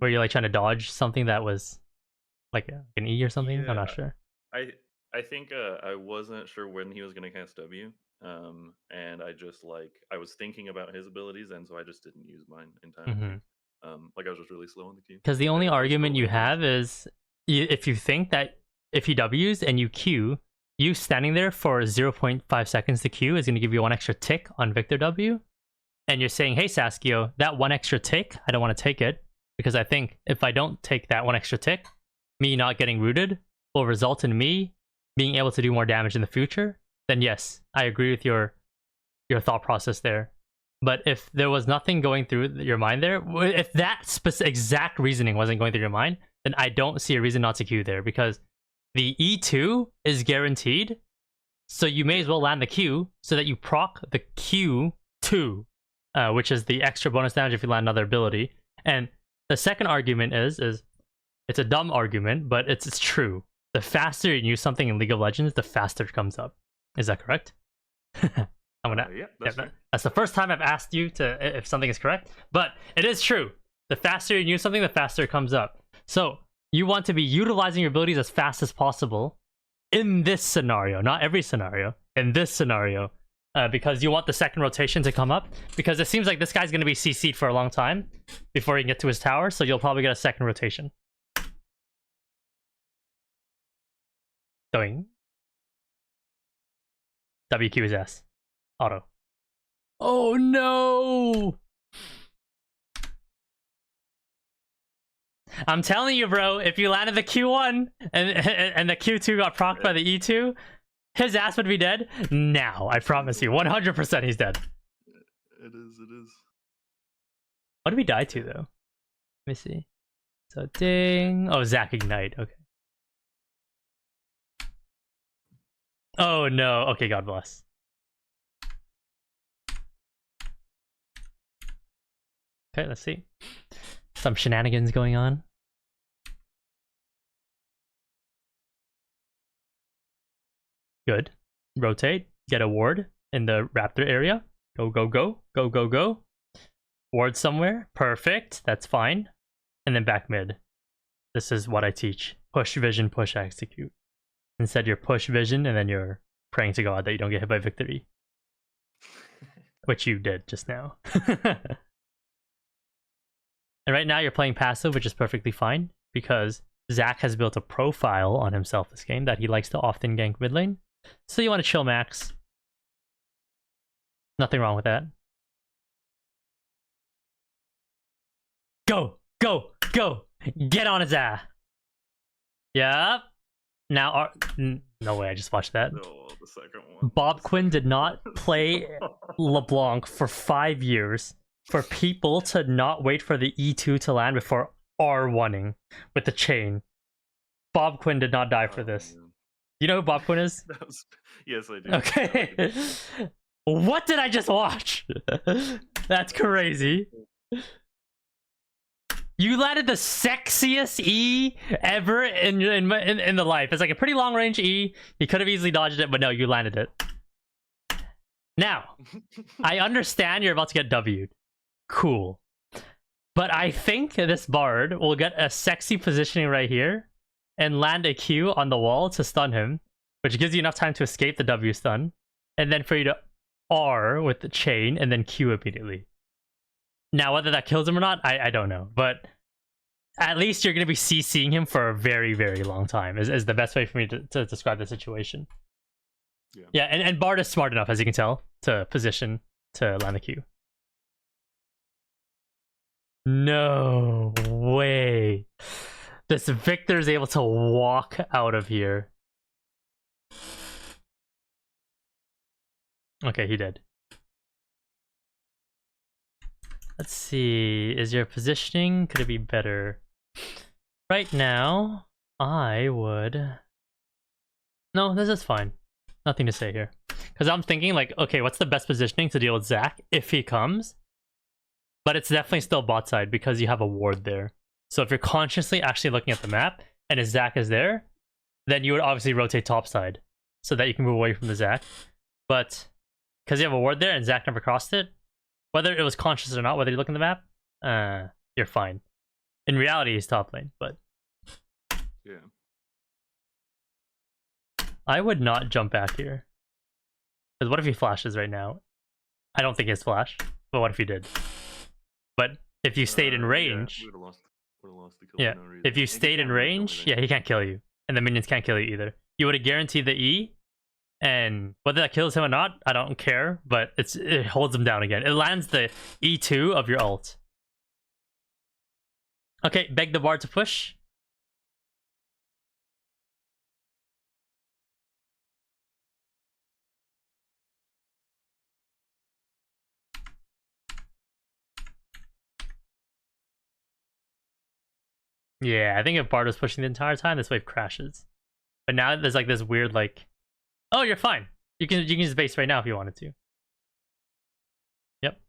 Were you like trying to dodge something that was like an E or something? Yeah, I'm not sure. I think I wasn't sure when he was going to cast W. And I was thinking about his abilities, and so I just didn't use mine in time. Like I was just really slow on the Q. Because the only argument you have is if you think that if he W's and you Q, you standing there for 0.5 seconds to Q is going to give you 1 extra tick on Victor W. And you're saying, hey Saskio, that 1 extra tick, I don't want to take it. Because I think if I don't take that 1 extra tick, me not getting rooted will result in me being able to do more damage in the future. Then yes, I agree with your thought process there. But if there was nothing going through your mind there, if that exact reasoning wasn't going through your mind, then I don't see a reason not to Q there. Because the E2 is guaranteed, so you may as well land the Q so that you proc the Q2, which is the extra bonus damage if you land another ability. And the second argument is it's a dumb argument, but it's true. The faster you use something in League of Legends, the faster it comes up. Is that correct? That's the first time I've asked you to if something is correct, but it is true. The faster you use something, the faster it comes up. So you want to be utilizing your abilities as fast as possible in this scenario, not every scenario. In this scenario. Because you want the second rotation to come up. Because it seems like this guy's going to be CC'd for a long time before he can get to his tower, so you'll probably get a second rotation. Going. WQ is S. Auto. Oh no! I'm telling you, bro, if you landed the Q1 and the Q2 got procced by the E2, his ass would be dead now. I promise you, 100% he's dead. It is. It is. What did we die to though? Let me see. So ding. Oh, Zach Ignite. Okay. Oh no. Okay, God bless. Okay, let's see. Some shenanigans going on. Good. Rotate. Get a ward in the Raptor area. Go, go, go. Go, go, go. Ward somewhere. Perfect. That's fine. And then back mid. This is what I teach. Push vision, push execute. Instead, you're push vision, and then you're praying to God that you don't get hit by victory. Which you did just now. And right now, you're playing passive, which is perfectly fine, because Zach has built a profile on himself this game that he likes to often gank mid lane. So you want to chill max. Nothing wrong with that. Go! Go! Go! Get on his ass! Yep. Now, no way, I just watched that. No, the second one. Bob Quinn did not play LeBlanc for 5 years for people to not wait for the E2 to land before R1ing with the chain. Bob Quinn did not die for this. Man. You know who Bob Quinn is? Yes, I do. Okay. What did I just watch? That's crazy. You landed the sexiest E ever in the life. It's like a pretty long range E. You could have easily dodged it, but no, you landed it. Now, I understand you're about to get W'd. Cool. But I think this Bard will get a sexy positioning right here and land a Q on the wall to stun him, which gives you enough time to escape the W stun, and then for you to R with the chain and then Q immediately. Now, whether that kills him or not, I don't know. But at least you're going to be CCing him for a very, very long time, is the best way for me to describe the situation. Yeah, and Bard is smart enough, as you can tell, to position to land the Q. No way. This Victor is able to walk out of here. Okay, he did. Let's see. Is your positioning? Could it be better? Right now, I would... No, this is fine. Nothing to say here. Because I'm thinking, like, okay, what's the best positioning to deal with Zach if he comes? But it's definitely still bot side because you have a ward there. So if you're consciously actually looking at the map and his Zach is there, then you would obviously rotate top side so that you can move away from the Zach. But because you have a ward there and Zach never crossed it, whether it was conscious or not, whether you look in the map, you're fine. In reality, he's top lane, but... Yeah. I would not jump back here. Because what if he flashes right now? I don't think he has flash, but what if he did? But if you stayed in range... Yeah, would have lost the kill yeah, for no reason. if you stayed in range, yeah, he can't kill you. And the minions can't kill you either. You would have guaranteed the E, and whether that kills him or not, I don't care, but it holds him down again. It lands the E2 of your ult. Okay, beg the Bard to push. Yeah, I think if Bard was pushing the entire time, this wave crashes. But now there's like this weird like, oh, you're fine. You can just base right now if you wanted to. Yep.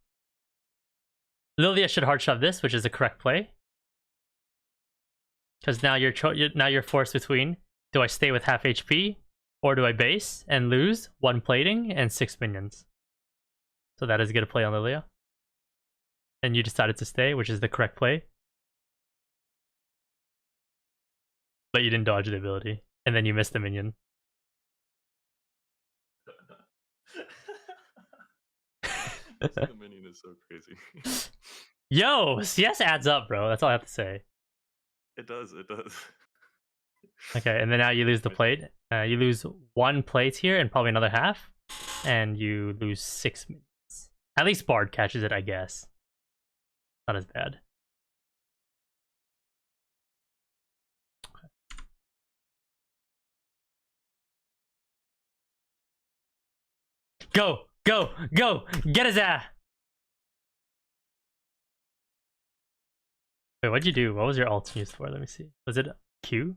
Lilia should hard shove this, which is the correct play. Because now you're forced between, do I stay with half HP or do I base and lose 1 plating and 6 minions? So that is good to play on Lilia. And you decided to stay, which is the correct play. But you didn't dodge the ability, and then you missed the minion. The minion is so crazy. Yo, CS adds up, bro. That's all I have to say. It does, it does. Okay, and then now you lose the plate. You lose 1 plate here and probably another half, and you lose 6 minutes. At least Bard catches it, I guess. Not as bad. Go, go, go! Get his ass! Wait, what'd you do? What was your alt used for? Let me see. Was it Q?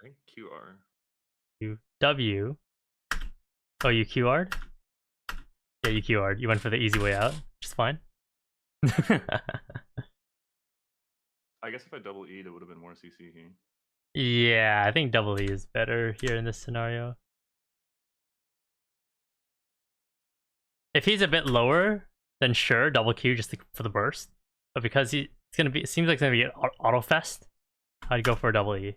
I think QR. Q W. Oh, you QR'd? Yeah, you QR'd. You went for the easy way out, which is fine. I guess if I double E'd, it would have been more CC here. Yeah, I think double E is better here in this scenario. If he's a bit lower, then sure, double Q just for the burst. But because it's gonna be, it seems like it's gonna be an auto fest, I'd go for a double E.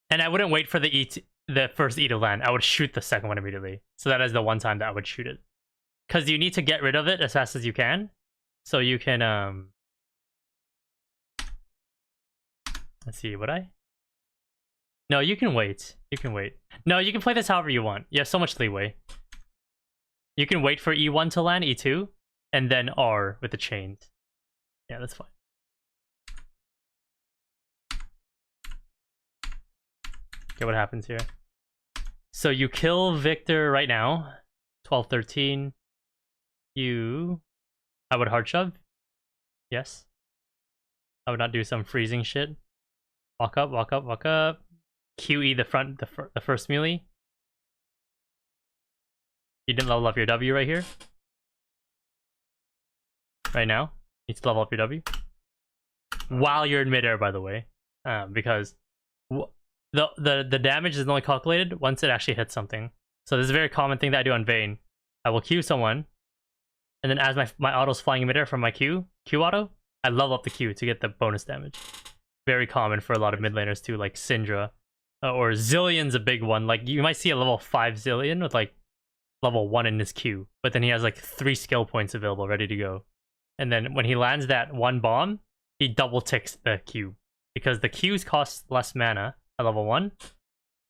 And I wouldn't wait for the first E to land. I would shoot the second one immediately. So that is the one time that I would shoot it. Because you need to get rid of it as fast as you can. So you can, let's see, would I? No, you can wait. You can wait. No, you can play this however you want. You have so much leeway. You can wait for E1 to land, E2, and then R with the chains. Yeah, that's fine. Okay, what happens here? So you kill Victor right now. 12-13. I would hard shove. Yes. I would not do some freezing shit. Walk up, walk up, walk up. QE the first melee. You didn't level up your W right here. Right now. You need to level up your W. While you're in midair, by the way. Because the damage is only calculated once it actually hits something. So this is a very common thing that I do on Vayne. I will Q someone, and then as my auto's flying in midair from my Q auto, I level up the Q to get the bonus damage. Very common for a lot of mid laners too, like Syndra. Or Zillion's a big one. Like, you might see a level 5 Zillion with like level 1 in his Q, but then he has like 3 skill points available ready to go. And then when he lands that one bomb, he double ticks the Q. Because the Qs cost less mana at level 1.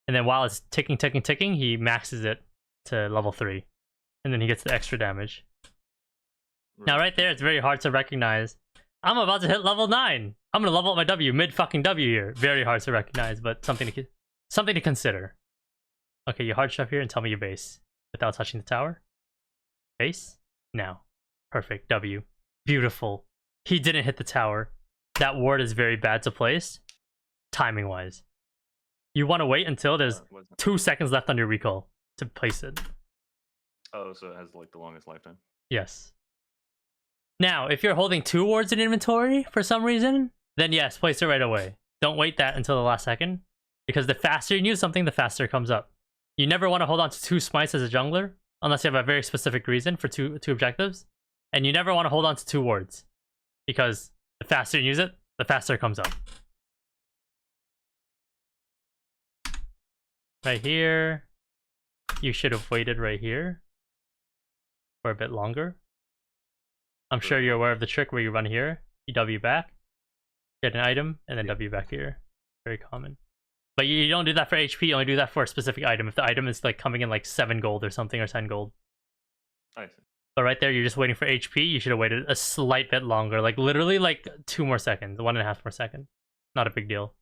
And then while it's ticking, he maxes it to level 3. And then he gets the extra damage. Right. Now right there, it's very hard to recognize. I'm about to hit level 9. I'm gonna level up my W, mid fucking W here. Very hard to recognize, but something to consider. Okay, you hard shove here and tell me your base without touching the tower. Base? Now. Perfect. W. Beautiful. He didn't hit the tower. That ward is very bad to place, timing wise. You want to wait until there's 2 seconds left on your recall to place it. Oh, so it has like the longest lifetime. Yes. Now, if you're holding 2 wards in inventory for some reason, then yes, place it right away. Don't wait that until the last second, because the faster you use something, the faster it comes up. You never want to hold on to 2 smites as a jungler, unless you have a very specific reason for two objectives. And you never want to hold on to 2 wards, because the faster you use it, the faster it comes up. Right here, you should have waited right here for a bit longer. I'm sure you're aware of the trick where you run here, you W back, get an item, and then W back here. Very common. But you don't do that for HP, you only do that for a specific item. If the item is like coming in like 7 gold or something, or 10 gold. I see. But right there, you're just waiting for HP, you should have waited a slight bit longer. Like literally like 2 more seconds, 1.5 more seconds. Not a big deal.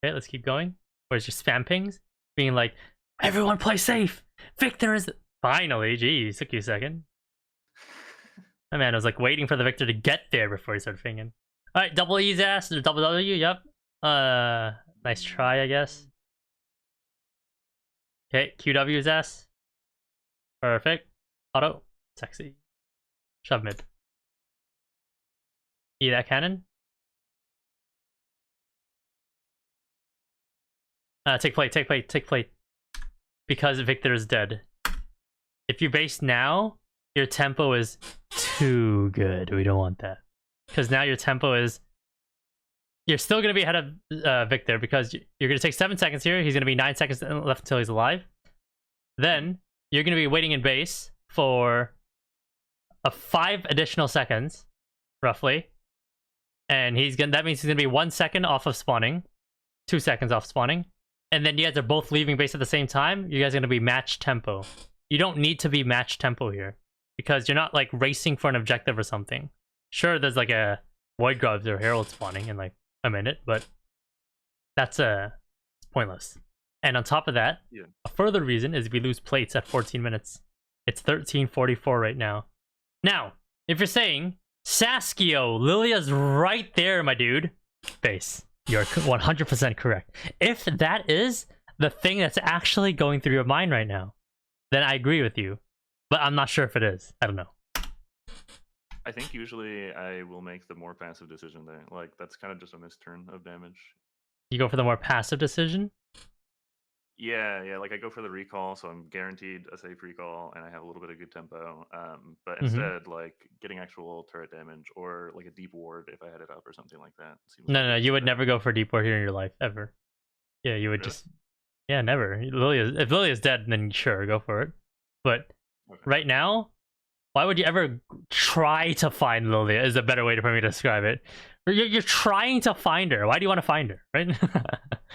Okay, let's keep going. Where's your spam pings? Being like, everyone play safe! Victor is... Finally, geez, took you a second. My man was like waiting for the Victor to get there before he started pinging. Alright, double E's ass, or double W, yep. Nice try, I guess. Okay, QW's ass. Perfect. Auto. Sexy. Shove mid. E that cannon. Take plate. Because Victor is dead. If you base now, your tempo is too good. We don't want that. Because now your tempo is... You're still going to be ahead of Victor, because you're going to take 7 seconds here. He's going to be 9 seconds left until he's alive. Then, you're going to be waiting in base for 5 additional seconds, roughly. And that means he's going to be 1 second off of spawning. 2 seconds off spawning. And then you guys are both leaving base at the same time. You guys are going to be match tempo. You don't need to be match tempo here, because you're not like racing for an objective or something. Sure, there's like a Void Grubs or Herald spawning in like a minute, but that's pointless. And on top of that, a further reason is we lose plates at 14 minutes. It's 13:44 right now. Now, if you're saying, Saskio, Lilia's right there, my dude. Base. You're 100% correct. If that is the thing that's actually going through your mind right now, then I agree with you. But I'm not sure if it is. I don't know. I think usually I will make the more passive decision there. Like, that's kind of just a misturn of damage. You go for the more passive decision? Yeah, like I go for the recall, so I'm guaranteed a safe recall, and I have a little bit of good tempo. But instead, like getting actual turret damage or like a deep ward if I had it up or something like that. No, you would never go for deep ward here in your life ever. Yeah, you would just. Yeah, never. If Lilia's dead, then sure, go for it. But right now, why would you ever try to find Lilia? Is a better way for me to describe it. You're trying to find her. Why do you want to find her? Right?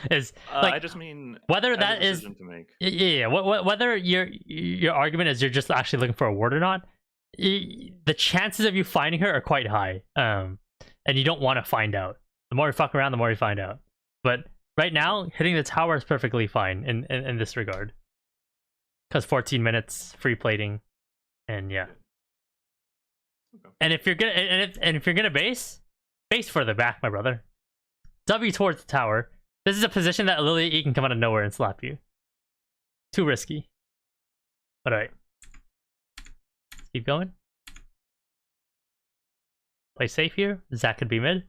Is like I just mean whether that is to make. Yeah. Whether your argument is you're just actually looking for a ward or not, the chances of you finding her are quite high. And you don't want to find out. The more you fuck around, the more you find out. But right now, hitting the tower is perfectly fine in this regard. Because 14 minutes free plating, and yeah. Okay. And if you're gonna if you're gonna base further back, my brother. W towards the tower. This is a position that Lilia E can come out of nowhere and slap you. Too risky. But alright. Keep going. Play safe here. Zach could be mid.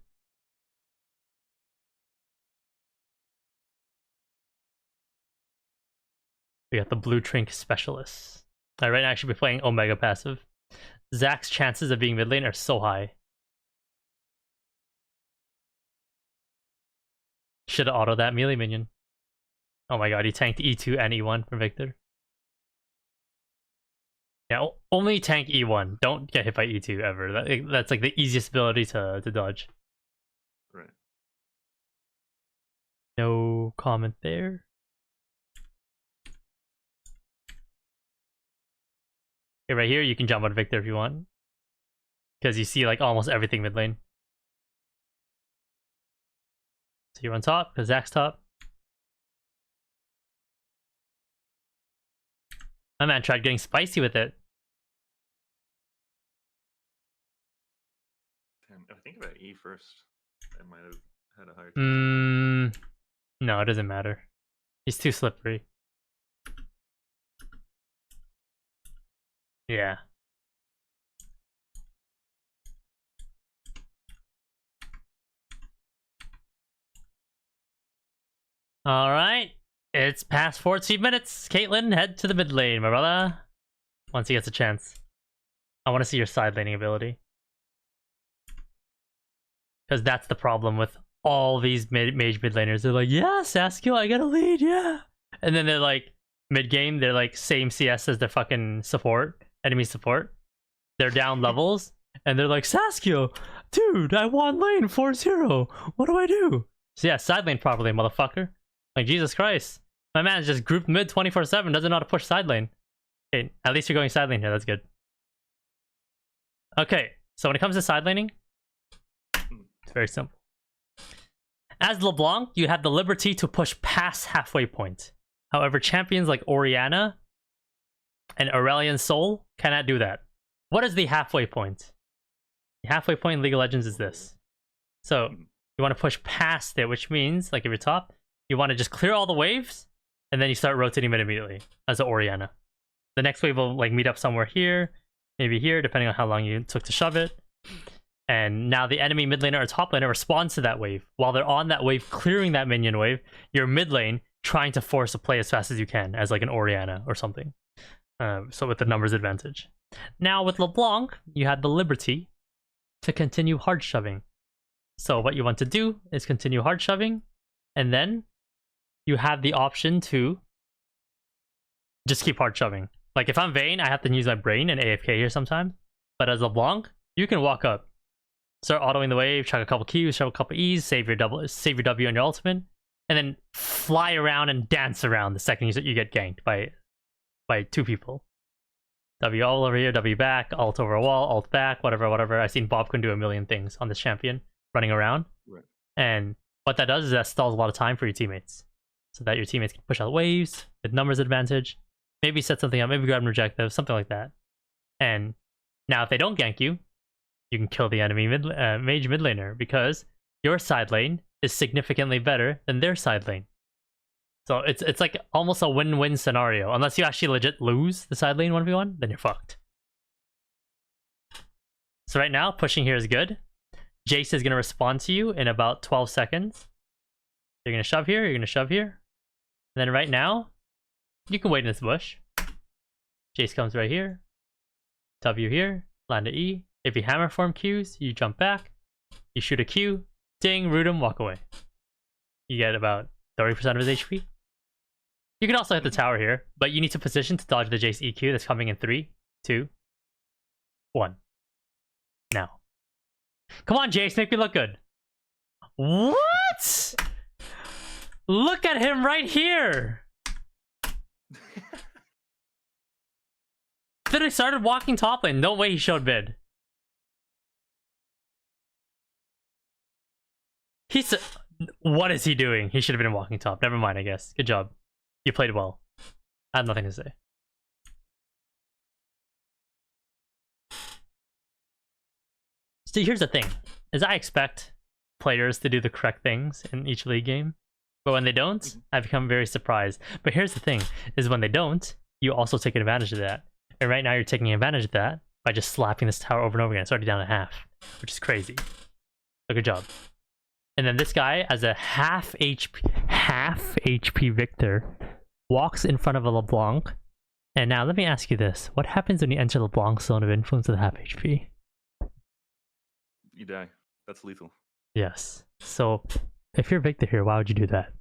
We got the blue Trink specialist. Right now I should be playing Omega passive. Zach's chances of being mid lane are so high. Should have autoed that melee minion. Oh my god, he tanked E2 and E1 for Victor. Yeah, only tank E1. Don't get hit by E2 ever. That's like the easiest ability to dodge. Right. No comment there. Okay, right here you can jump on Victor if you want. Because you see like almost everything mid lane. So you're on top, because Zach's top. My man tried getting spicy with it. Damn, if I think about E first, I might have had a higher chance. No, it doesn't matter. He's too slippery. Yeah. Alright. It's past 14 minutes. Caitlyn, head to the mid lane, my brother. Once he gets a chance. I want to see your side laning ability. Because that's the problem with all these mage mid laners. They're like, yeah, Saskio, I got a lead, yeah. And then they're like, mid game, they're like, same CS as their fucking support, enemy support. They're down levels, and they're like, Saskio, dude, I won lane 4-0. What do I do? So yeah, side lane properly, motherfucker. Like, Jesus Christ. My man's just grouped mid 24/7, doesn't know how to push side lane. Okay, at least you're going side lane here, that's good. Okay, so when it comes to side laning, it's very simple. As LeBlanc, you have the liberty to push past halfway point. However, champions like Orianna and Aurelion Sol cannot do that. What is the halfway point? The halfway point in League of Legends is this. So, you want to push past it, which means, like if you're top, you want to just clear all the waves, and then you start rotating mid immediately as an Orianna. The next wave will like meet up somewhere here, maybe here, depending on how long you took to shove it. And now the enemy mid laner or top laner responds to that wave. While they're on that wave, clearing that minion wave, your mid lane trying to force a play as fast as you can, as like an Orianna or something. So with the numbers advantage. Now with LeBlanc, you had the liberty to continue hard shoving. So what you want to do is continue hard shoving, and then you have the option to just keep hard shoving. Like if I'm Vayne, I have to use my brain and AFK here sometimes. But as LeBlanc, you can walk up, start autoing the wave, chuck a couple Qs, chuck a couple Es, save your W on your ultimate, and then fly around and dance around the second you get ganked by two people. W all over here, W back, alt over a wall, alt back, whatever. I've seen Bob can do a million things on this champion, running around. Right. And what that does is that stalls a lot of time for your teammates. So that your teammates can push out waves, with numbers advantage, maybe set something up, maybe grab an objective, something like that. And Now, if they don't gank you, you can kill the enemy mage mid laner because your side lane is significantly better than their side lane. So it's like almost a win-win scenario. Unless you actually legit lose the side lane 1v1, then you're fucked. So right now, pushing here is good. Jace is going to respond to you in about 12 seconds. You're going to shove here, you're going to shove here. And then right now, you can wait in this bush. Jace comes right here. W here, land to E. If you hammer form Qs, you jump back. You shoot a Q, ding, root him, walk away. You get about 30% of his HP. You can also hit the tower here, but you need to position to dodge the Jace EQ that's coming in 3, 2, 1. Now. Come on, Jace, make me look good. What? Look at him right here. Then I started walking top lane. No way he showed mid. What is he doing? He should have been walking top. Never mind, I guess. Good job. You played well. I have nothing to say. So here's the thing, is I expect players to do the correct things in each league game. But when they don't, I become very surprised. But here's the thing, is when they don't, you also take advantage of that. And right now you're taking advantage of that by just slapping this tower over and over again. It's already down to half, which is crazy. So good job. And then this guy, as a half HP Victor, walks in front of a LeBlanc. And now let me ask you this. What happens when you enter LeBlanc's zone of influence with half HP? You die. That's lethal. Yes. So, if you're Victor here, why would you do that?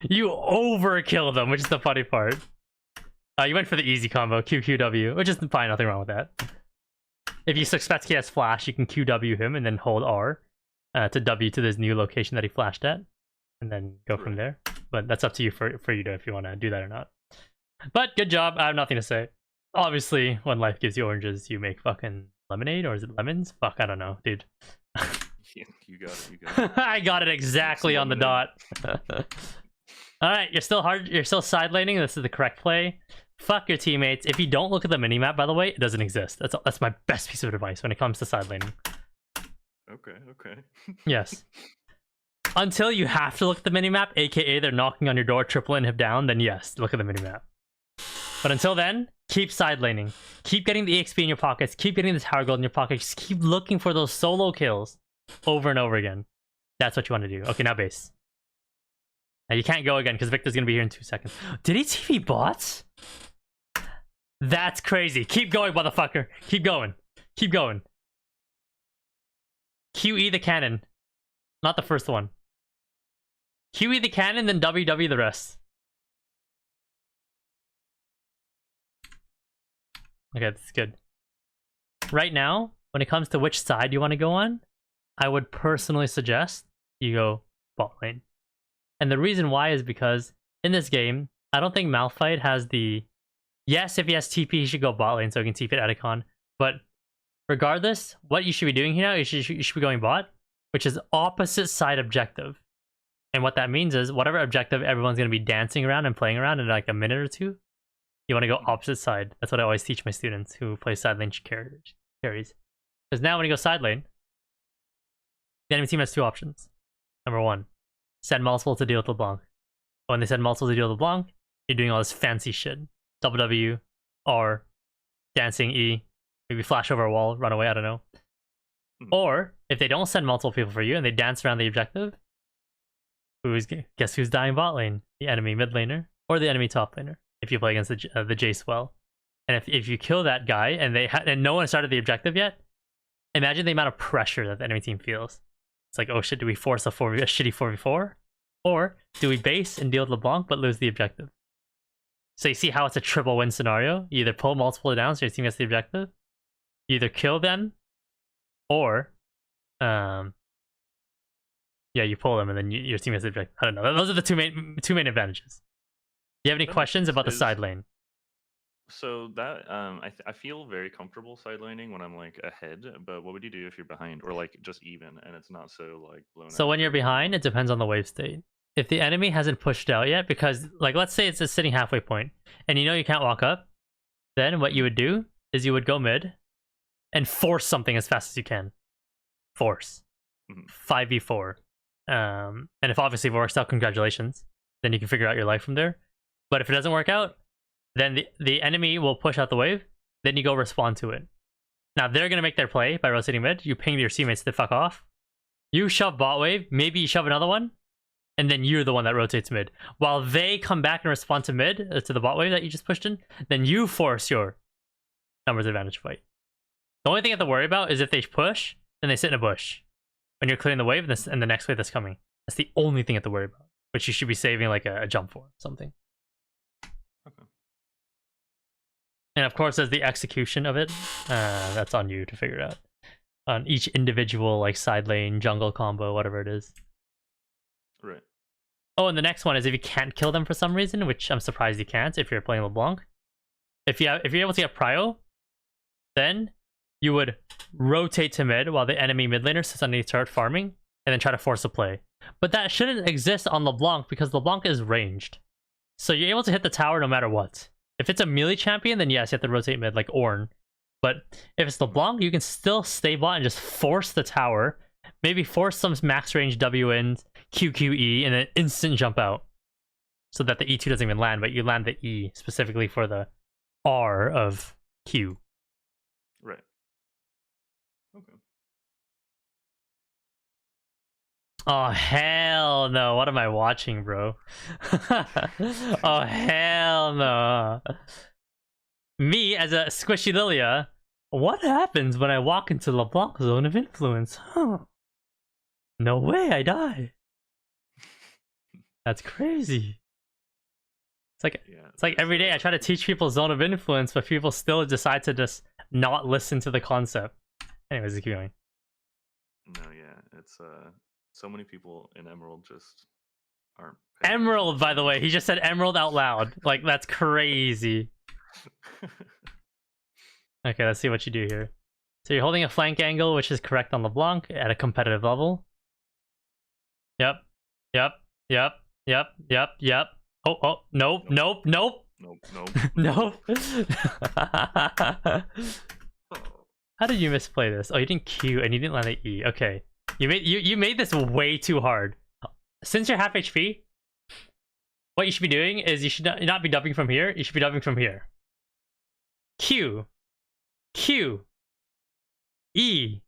You overkill them, which is the funny part. You went for the easy combo, QQW, which is fine, nothing wrong with that. If you suspect he has flash, you can QW him and then hold R to W to this new location that he flashed at, and then go from there. But that's up to you for you to if you want to do that or not. But good job. I have nothing to say. Obviously, when life gives you oranges, you make fucking lemonade, or is it lemons? Fuck, I don't know, dude. Yeah, you got it. You got it. I got it exactly on the dot. All right, you're still hard. You're still side laning. This is the correct play. Fuck your teammates. If you don't look at the minimap, by the way, it doesn't exist. That's my best piece of advice when it comes to side laning. Okay. Yes. Until you have to look at the minimap, aka they're knocking on your door, triple inhib down, then yes, look at the minimap. But until then, keep side laning. Keep getting the EXP in your pockets. Keep getting the tower gold in your pockets. Just keep looking for those solo kills over and over again. That's what you want to do. Okay, now base. Now you can't go again because Victor's going to be here in 2 seconds. Did he TV bots? That's crazy. Keep going, motherfucker. Keep going. Keep going. QE the cannon. Not the first one. QE the cannon, then WW the rest. Okay, that's good. Right now, when it comes to which side you want to go on, I would personally suggest you go bot lane. And the reason why is because in this game, I don't think Malphite has the... Yes, if he has TP, he should go bot lane so he can TP at Adc. But regardless, what you should be doing here now is you should be going bot, which is opposite side objective. And what that means is whatever objective everyone's going to be dancing around and playing around in like a minute or two, you want to go opposite side. That's what I always teach my students who play side lane carries. Because now when you go side lane, the enemy team has two options. Number one, send multiple to deal with LeBlanc. But when they send multiple to deal with LeBlanc, you're doing all this fancy shit. W, R, dancing E, maybe flash over a wall, run away, I don't know. Or, if they don't send multiple people for you and they dance around the objective, guess who's dying bot lane? The enemy mid laner or the enemy top laner, if you play against the Jace well. And if you kill that guy and no one started the objective yet, imagine the amount of pressure that the enemy team feels. It's like, oh shit, do we force a shitty 4v4? Or do we base and deal with LeBlanc but lose the objective? So you see how it's a triple win scenario? You either pull multiple down so your team gets the objective, you either kill them, or yeah, you pull them and then your team gets the objective. I don't know. Those are the two main advantages. Do you have any questions about the side lane? So that I feel very comfortable side laning when I'm like ahead, but what would you do if you're behind or like just even and it's not so like blown out? So when you're behind, it depends on the wave state. if the enemy hasn't pushed out yet, because like let's say it's a sitting halfway point, and you know you can't walk up, then what you would do is you would go mid and force something as fast as you can. Force. 5v4. And if obviously it works out, congratulations. Then you can figure out your life from there. But if it doesn't work out, then the enemy will push out the wave, then you go respond to it. Now they're gonna make their play by rotating mid, you ping your teammates to fuck off. You shove bot wave, maybe you shove another one, and then you're the one that rotates mid. While they come back and respond to mid, to the bot wave that you just pushed in, then you force your numbers advantage fight. The only thing you have to worry about is if they push, then they sit in a bush. When you're clearing the wave and the next wave that's coming. That's the only thing you have to worry about. Which you should be saving like a jump for, something. Okay. And of course, there's the execution of it. That's on you to figure out. On each individual like side lane, jungle combo, whatever it is. Right. Oh, and the next one is if you can't kill them for some reason, which I'm surprised you can't if you're playing LeBlanc. If you're able to get prio, then you would rotate to mid while the enemy mid laner sits underneath turret farming, and then try to force a play. But that shouldn't exist on LeBlanc because LeBlanc is ranged. So you're able to hit the tower no matter what. If it's a melee champion, then yes, you have to rotate mid like Ornn. But if it's LeBlanc, you can still stay bot and just force the tower. Maybe force some max range W in, QQE, and then instant jump out. So that the E2 doesn't even land, but you land the E specifically for the R of Q. Right. Okay. Oh, hell no. What am I watching, bro? Oh, hell no. Me, as a squishy Lilia, what happens when I walk into LeBlanc's zone of influence? Huh. No way, I die. That's crazy. It's like every day I try to teach people zone of influence, but people still decide to just not listen to the concept. Anyways, keep going. No, yeah, it's so many people in Emerald just aren't. Emerald, by the way, he just said Emerald out loud. Like that's crazy. Okay, let's see what you do here. So you're holding a flank angle, which is correct on LeBlanc at a competitive level. Yep. Oh, nope. Nope. Nope. How did you misplay this? Oh, you didn't Q and you didn't land an E. Okay. You made this way too hard. Since you're half HP, what you should be doing is you should not be dubbing from here, you should be dubbing from here. Q. E.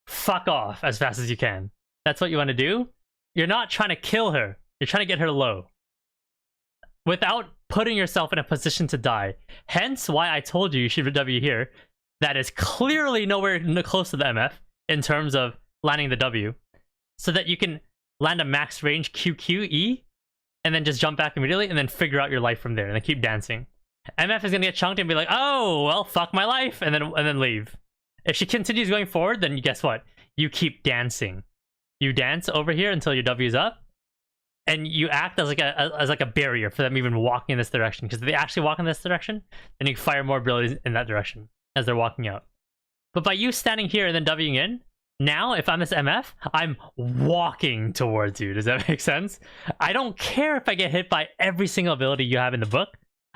Fuck off as fast as you can. That's what you want to do. You're not trying to kill her. You're trying to get her low. Without putting yourself in a position to die. Hence why I told you should W here. That is clearly nowhere close to the MF in terms of landing the W. So that you can land a max range QQE and then just jump back immediately and then figure out your life from there and then keep dancing. MF is gonna get chunked and be like, oh, well, fuck my life, and then leave. If she continues going forward, then guess what? You keep dancing. You dance over here until your W's up, and you act as like a barrier for them even walking in this direction. Because if they actually walk in this direction, then you can fire more abilities in that direction as they're walking out. But by you standing here and then Wing in, now if I'm this MF, I'm walking towards you. Does that make sense? I don't care if I get hit by every single ability you have in the book.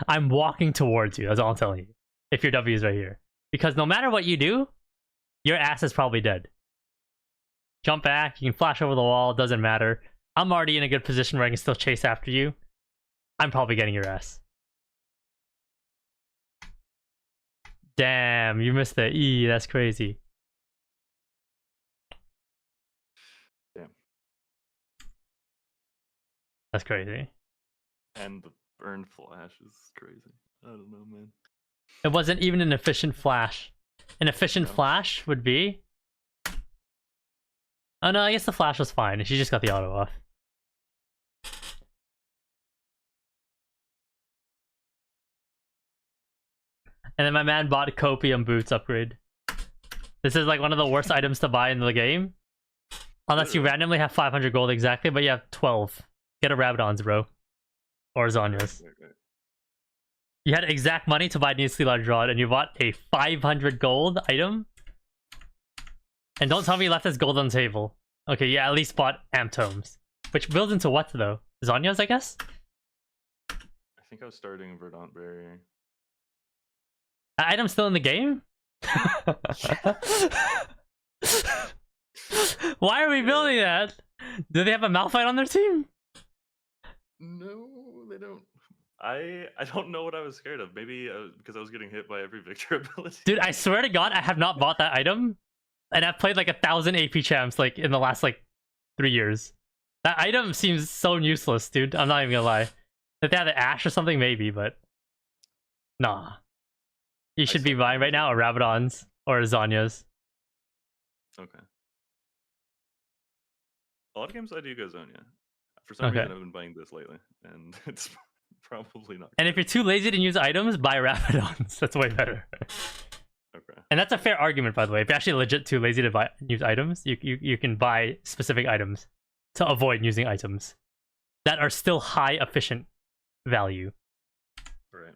I'm walking towards you. That's all I'm telling you. If your W is right here. Because no matter what you do, your ass is probably dead. Jump back. You can flash over the wall. Doesn't matter. I'm already in a good position where I can still chase after you. I'm probably getting your ass. Damn, you missed the E. That's crazy. Damn. That's crazy. And the burn flash is crazy. I don't know, man. It wasn't even an efficient flash. An efficient flash would be... Oh no, I guess the flash was fine. She just got the auto off. And then my man bought Copium Boots upgrade. This is like one of the worst items to buy in the game. Unless you randomly have 500 gold exactly, but you have 12. Get a Rabadon's, bro. Or Zonya's. Right. You had exact money to buy Needlessly Large Rod, and you bought a 500 gold item? And don't tell me you left this gold on the table. Okay, yeah, at least bought Amp Tomes. Which builds into what, though? Zhonya's, I guess? I think I was starting Verdant Berry. That item's still in the game? Why are we building that? Do they have a Malphite on their team? No, they don't. I don't know what I was scared of. Maybe because I was getting hit by every Victor ability. Dude, I swear to God, I have not bought that item. And I've played like 1,000 AP champs like in the last like 3 years. That item seems so useless, dude. I'm not even gonna lie. If they had an Ash or something, maybe, but nah. You should be buying right now a Rabadon's or a Zhonya's. Okay. A lot of games I do go Zonia. For some reason, I've been buying this lately, and it's probably not. And if you're too lazy to use items, buy Rabadon's. That's way better. Okay. And that's a fair argument, by the way. If you're actually legit too lazy to use items, you can buy specific items to avoid using items that are still high efficient value. Right.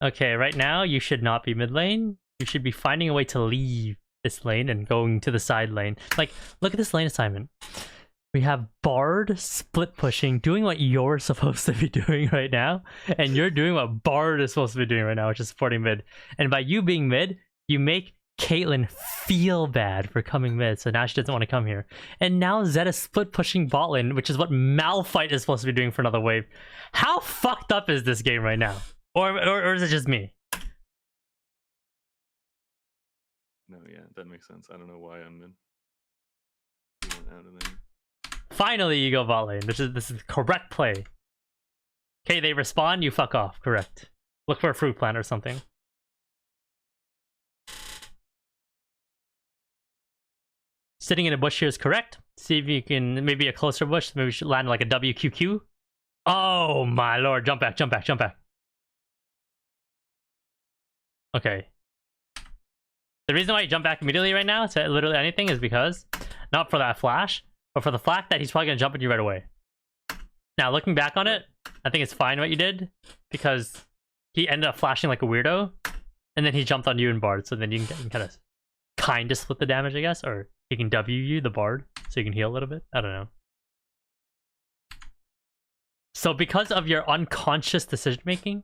Okay, right now you should not be mid lane. You should be finding a way to leave this lane and going to the side lane. Like, look at this lane assignment. We have Bard split pushing, doing what you're supposed to be doing right now, and you're doing what Bard is supposed to be doing right now, which is supporting mid. And by you being mid, you make Caitlyn feel bad for coming mid, so now she doesn't want to come here. And now Zed is split pushing bot lane, which is what Malphite is supposed to be doing for another wave. How fucked up is this game right now? Or is it just me? No, yeah, that makes sense. I don't know why I'm mid. He went out of there. Finally, you go bot lane. This is the correct play. Okay, they respawn, you fuck off. Correct. Look for a fruit plant or something. Sitting in a bush here is correct. See if you can, maybe a closer bush. Maybe we should land like a WQQ. Oh my lord, jump back, jump back, jump back. Okay. The reason why you jump back immediately right now to literally anything is because, not for that flash, but for the fact that he's probably going to jump at you right away. Now, looking back on it, I think it's fine what you did, because he ended up flashing like a weirdo, and then he jumped on you and Bard, so then you can kind of split the damage, I guess, or he can W you, the Bard, so you can heal a little bit. I don't know. So because of your unconscious decision-making,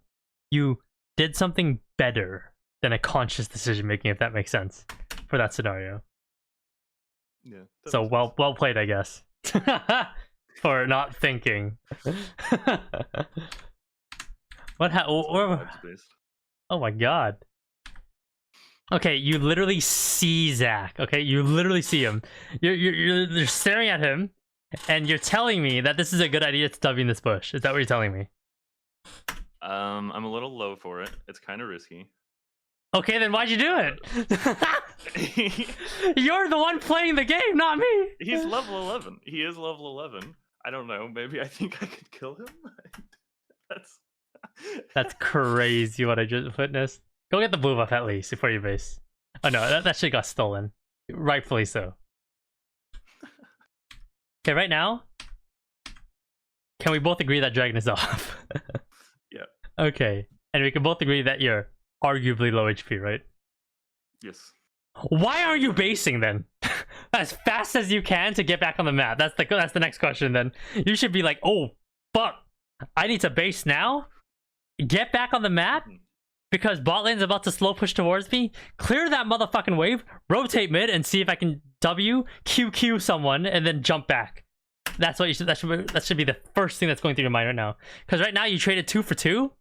you did something better than a conscious decision-making, if that makes sense, for that scenario. Yeah. So well played, I guess. For not thinking. Oh my god. Okay, you literally see Zach. Okay, you literally see him. You're staring at him, and you're telling me that this is a good idea to W in this bush. Is that what you're telling me? I'm a little low for it. It's kind of risky. Okay, then why'd you do it? You're the one playing the game, not me. He's level 11. He is level 11. I don't know. Maybe I think I could kill him. That's crazy what I just witnessed. Go get the blue buff at least before you base. Oh no, that shit got stolen. Rightfully so. Okay, right now, can we both agree that Dragon is off? Yeah. Okay, and we can both agree that you're arguably low HP, right? Yes. Why are you basing then? As fast as you can to get back on the map. That's the next question then. You should be like, oh, fuck. I need to base now? Get back on the map? Because bot lane's about to slow push towards me? Clear that motherfucking wave, rotate mid, and see if I can W, QQ someone, and then jump back. That's what you should, that should be the first thing that's going through your mind right now. Because right now you traded 2 for 2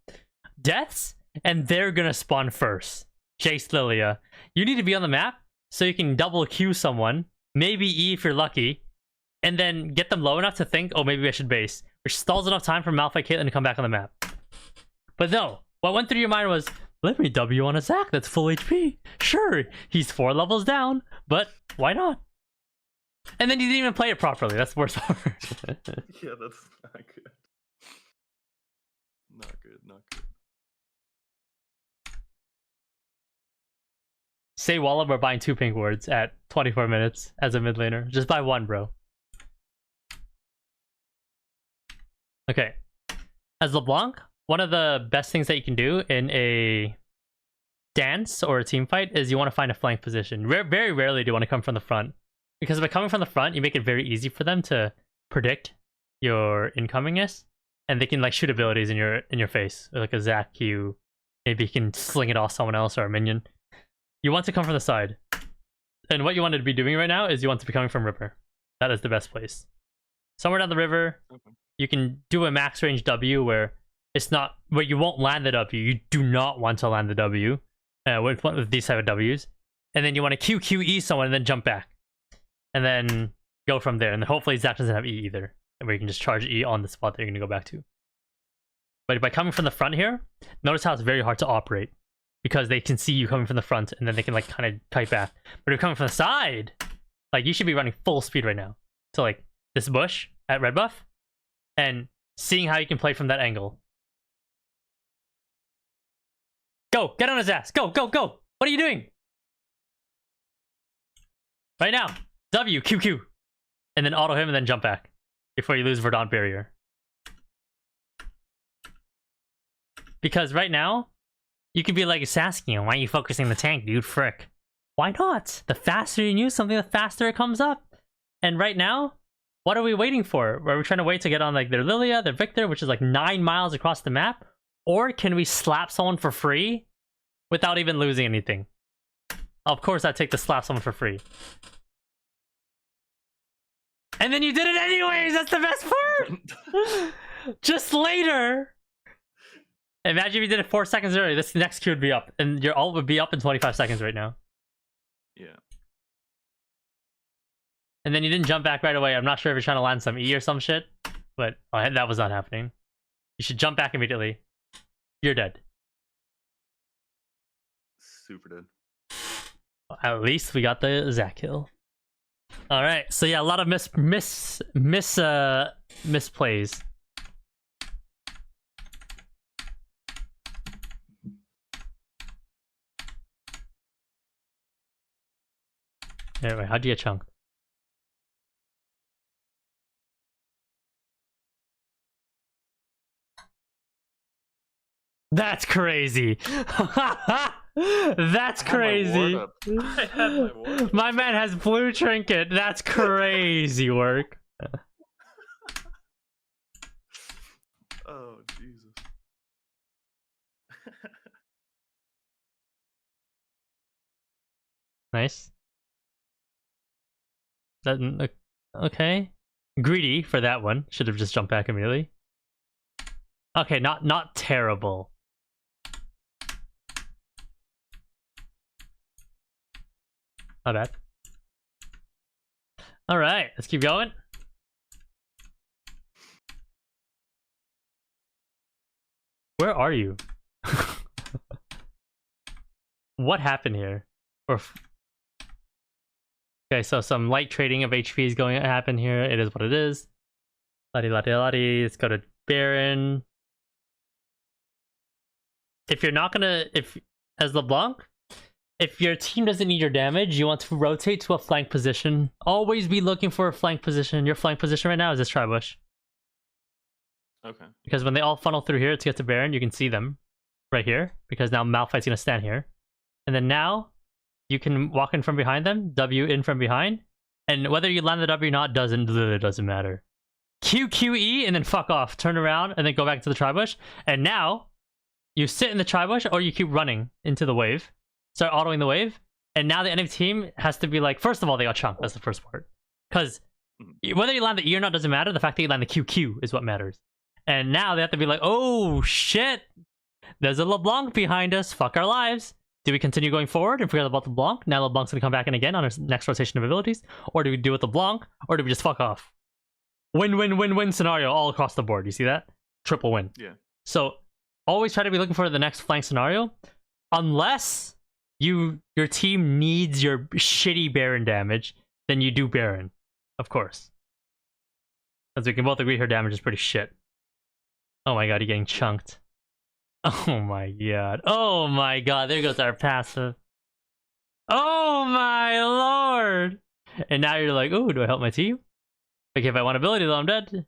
deaths, and they're gonna spawn first. Jace Lilia. You need to be on the map so you can double Q someone, maybe E if you're lucky, and then get them low enough to think, oh, maybe I should base, which stalls enough time for Malphite Caitlyn to come back on the map. But no, what went through your mind was, let me W on a Zac that's full HP. Sure, he's 4 levels down, but why not? And then you didn't even play it properly. That's the worst part. Yeah, that's not good. Not good, not good. Say Walla, we're buying 2 pink wards at 24 minutes as a mid laner. Just buy 1, bro. Okay. As LeBlanc, one of the best things that you can do in a dance or a team fight is you want to find a flank position. Very rarely do you want to come from the front. Because by coming from the front, you make it very easy for them to predict your incoming is, and they can like shoot abilities in your face, like a Zac Q. Maybe you can sling it off someone else or a minion. You want to come from the side, and what you want to be doing right now is you want to be coming from river. That is the best place. Somewhere down the river, you can do a max range W where it's not where you won't land the W. You do not want to land the W with these type of Ws, and then you want to QQE someone and then jump back, and then go from there. And then hopefully Zac doesn't have E either, where you can just charge E on the spot that you're going to go back to. But by coming from the front here, notice how it's very hard to operate because they can see you coming from the front and then they can like kind of kite back. But if you're coming from the side, like you should be running full speed right now to like this bush at red buff and seeing how you can play from that angle. Go, get on his ass. Go, go, go. What are you doing? Right now. W, QQ. And then auto him and then jump back before you lose Verdant barrier. Because right now, you could be like Saskia, why are you focusing the tank, dude? Frick. Why not? The faster you use something, the faster it comes up. And right now, what are we waiting for? Are we trying to wait to get on like their Lilia, their Victor, which is like 9 miles across the map? Or can we slap someone for free without even losing anything? Of course, I'd take the slap someone for free. And then you did it anyways! That's the best part! Just later! Imagine if you did it 4 seconds earlier. This next queue would be up. And your ult would be up in 25 seconds right now. Yeah. And then you didn't jump back right away. I'm not sure if you're trying to land some E or some shit. But that was not happening. You should jump back immediately. You're dead. Super dead. At least we got the Zac kill. Alright, so yeah, a lot of misplays. Anyway, how'd you get chunked? That's crazy. That's crazy. My man has blue trinket. That's crazy work. Oh, Jesus. Nice. That, okay. Greedy for that one. Should have just jumped back immediately. Okay, not terrible. Not bad. Alright, let's keep going. Where are you? What happened here? Okay, so some light trading of HP is going to happen here. It is what it is. Lottie. Let's go to Baron. If you're not gonna... As LeBlanc, if your team doesn't need your damage, you want to rotate to a flank position. Always be looking for a flank position. Your flank position right now is this tri-bush. Okay. Because when they all funnel through here to get to Baron, you can see them right here. Because now Malphite's going to stand here. And then now, you can walk in from behind them, W in from behind. And whether you land the W or not literally doesn't matter. QQE and then fuck off. Turn around and then go back to the tri-bush. And now, you sit in the tri-bush or you keep running into the wave. Start autoing the wave, and now the enemy team has to be like, first of all, they got chunked. That's the first part. Because whether you land the E or not doesn't matter. The fact that you land the QQ is what matters. And now they have to be like, oh shit, there's a LeBlanc behind us. Fuck our lives. Do we continue going forward and forget about LeBlanc? Now LeBlanc's going to come back in again on his next rotation of abilities. Or do we do with LeBlanc? Or do we just fuck off? Win scenario all across the board. You see that? Triple win. Yeah. So always try to be looking for the next flank scenario. Unless... your team needs your shitty Baron damage, then you do Baron, of course. As we can both agree, her damage is pretty shit. Oh my god, you're getting chunked. Oh my god. Oh my god, there goes our passive. Oh my lord! And now you're like, oh, do I help my team? Okay, if I want ability though, I'm dead.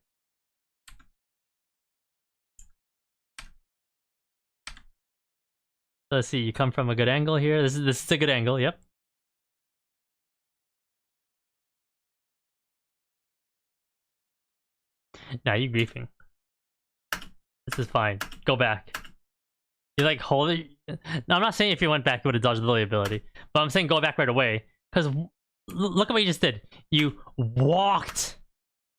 Let's see, you come from a good angle here. This is a good angle, yep. Nah, you griefing. This is fine. Go back. You like hold it. No, I'm not saying if you went back you would have dodged the Lily ability, but I'm saying go back right away. Because look at what you just did. You walked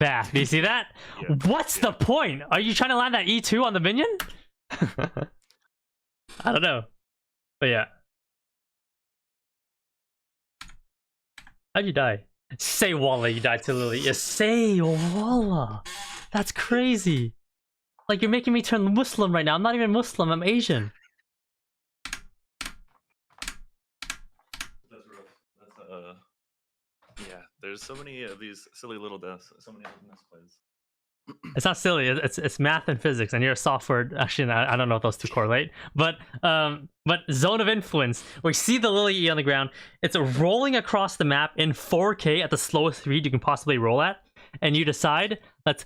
back. Do you see that? Yeah. What's the point? Are you trying to land that E2 on the minion? I don't know. But yeah. How'd you die? Say Walla, you died to Lily. Yeah, say Walla. That's crazy. Like, you're making me turn Muslim right now. I'm not even Muslim, I'm Asian. That's rough. That's, yeah, there's so many of these silly little deaths, so many little misplays. It's not silly, it's math and physics, and you're a software. Actually, I don't know if those two correlate, but zone of influence, we see the Lily E on the ground. It's rolling across the map in 4K at the slowest speed you can possibly roll at, and you decide, let's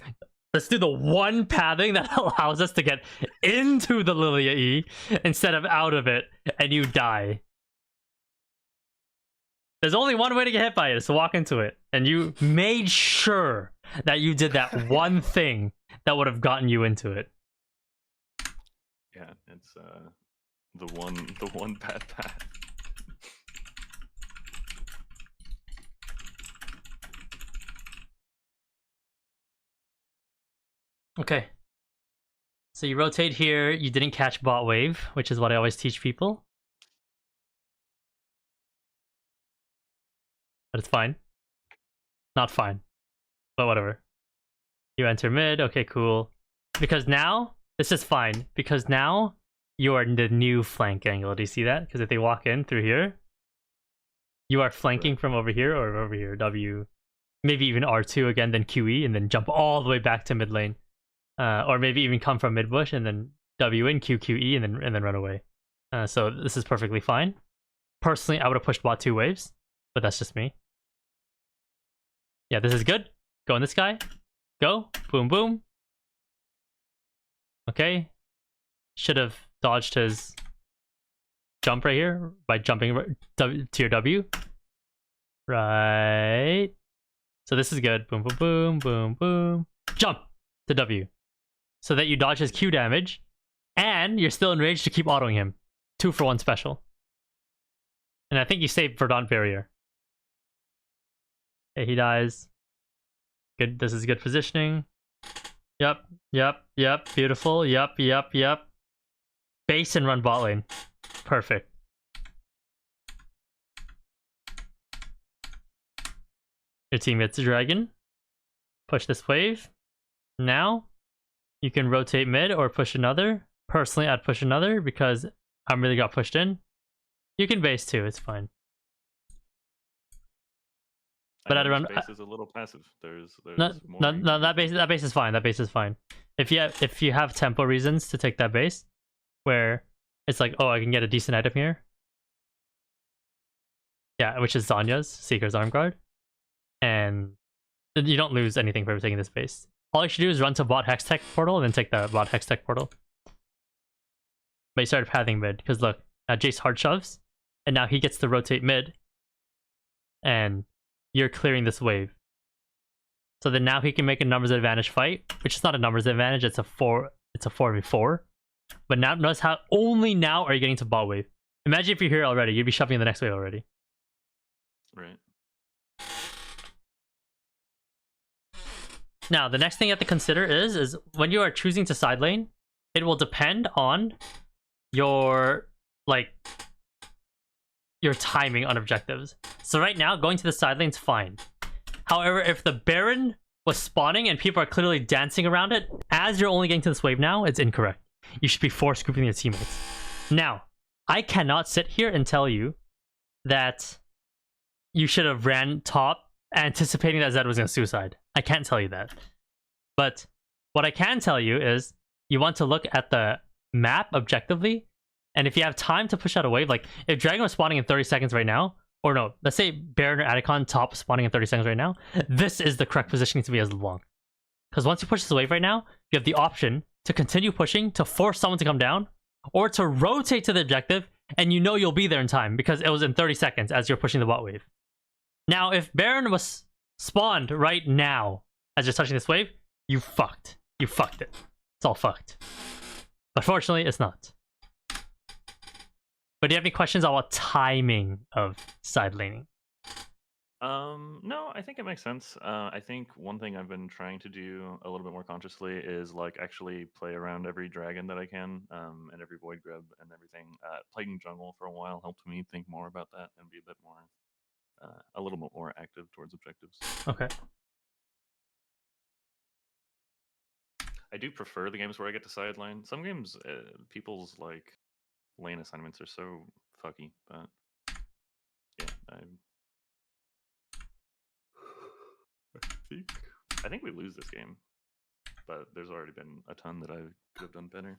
do the one pathing that allows us to get into the Lilia E instead of out of it, and you die. There's only one way to get hit by it, is to walk into it. And you made sure that you did that one thing that would have gotten you into it. Yeah, it's the one bad path. Okay. So you rotate here, you didn't catch bot wave, which is what I always teach people. But it's fine. Not fine. But whatever. You enter mid, okay, cool. Because now, this is fine. Because now, you are in the new flank angle. Do you see that? Because if they walk in through here, you are flanking from over here or over here. W, maybe even R2 again, then QE, and then jump all the way back to mid lane. Or maybe even come from mid bush and then W in, QQE, and then run away. So this is perfectly fine. Personally, I would have pushed bot 2 waves, but that's just me. Yeah, this is good. Go on this guy. Go. Boom, boom. Okay. Should have dodged his jump right here by jumping to your W. Right. So this is good. Boom, boom, boom, boom, boom. Jump to W. So that you dodge his Q damage, and you're still enraged to keep autoing him. 2 for 1 special. And I think you saved Verdant Barrier. Okay, he dies. Good. This is good positioning. Yep. Beautiful. Yep. Base and run bot lane. Perfect. Your team hits a dragon. Push this wave. Now, you can rotate mid or push another. Personally, I'd push another because I really got pushed in. You can base too, it's fine. But I'd run. Base is a little passive. There's no, that base is fine. That base is fine. If you have tempo reasons to take that base, where it's like, oh, I can get a decent item here. Yeah, which is Zanya's Seeker's Arm Guard, and you don't lose anything for taking this base. All you should do is run to bot Hextech portal and then take the bot Hextech portal. But you started pathing mid because look, now Jace hard shoves, and now he gets to rotate mid, and you're clearing this wave. So then now he can make a numbers advantage fight, which is not a numbers advantage, it's a 4v4. But now notice how only now are you getting to bot wave. Imagine if you're here already, you'd be shoving in the next wave already. Right. Now, the next thing you have to consider is when you are choosing to side lane, it will depend on your timing on objectives. So right now, going to the side lane's fine. However, if the Baron was spawning and people are clearly dancing around it, as you're only getting to this wave now, it's incorrect. You should be force grouping your teammates. Now, I cannot sit here and tell you that you should have ran top anticipating that Zed was going to suicide. I can't tell you that. But what I can tell you is you want to look at the map objectively, and if you have time to push out a wave, like if Dragon was spawning in 30 seconds right now, or no, let's say Baron or Adc top spawning in 30 seconds right now, this is the correct positioning to be as long. Because once you push this wave right now, you have the option to continue pushing, to force someone to come down, or to rotate to the objective, and you know you'll be there in time because it was in 30 seconds as you're pushing the bot wave. Now, if Baron was spawned right now as you're touching this wave, You fucked. You fucked it. It's all fucked. But fortunately, it's not. But do you have any questions about timing of side laning? No, I think it makes sense. I think one thing I've been trying to do a little bit more consciously is like actually play around every dragon that I can, and every void grub and everything. Playing jungle for a while helped me think more about that and be a bit more, a little bit more active towards objectives. Okay. I do prefer the games where I get to sideline. Some games, people's like lane assignments are so fucky, but yeah, I think we lose this game, but there's already been a ton that I could have done better.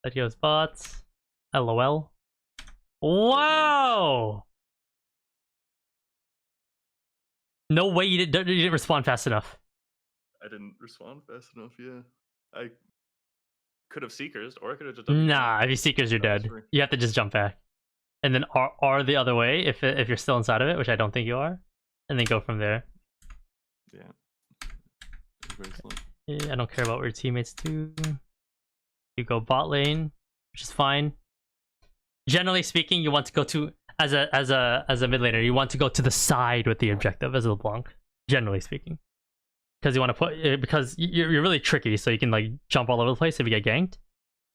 That goes bots. LOL. Wow! No way you didn't respond fast enough. I didn't respond fast enough, yeah. I could have Seekers, or I could have just Nah, if you Seekers, you're dead. You have to just jump back. And then R the other way if you're still inside of it, which I don't think you are. And then go from there. Yeah. Very slow. Yeah, I don't care about what your teammates do. You go bot lane, which is fine. Generally speaking, you want to go to as a mid laner, you want to go to the side with the objective as a BLANC. Generally speaking, because you want to put because you're really tricky, so you can like jump all over the place if you get ganked.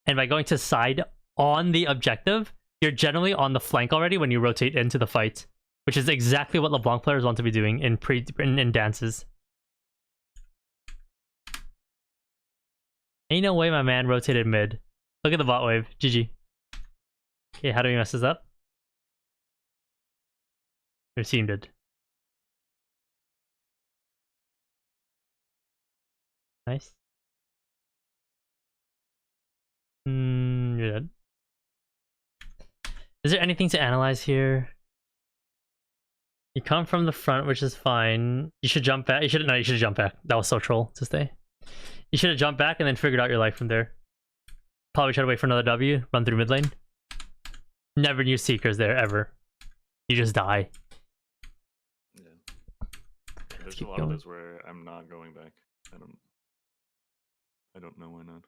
And by going to the side on the objective, you're generally on the flank already when you rotate into the fight, which is exactly what LeBlanc players want to be doing in dances. Ain't no way my man rotated mid. Look at the bot wave. GG. Okay, how do we mess this up? Your team did. Nice. You're dead. Is there anything to analyze here? You come from the front, which is fine. You should jump back. You should jump back. That was so troll to stay. You should have jumped back and then figured out your life from there. Probably try to wait for another W, run through mid lane. Never use Seekers there, ever. You just die. Yeah. There's a lot of those where I'm not going back. I don't know why not.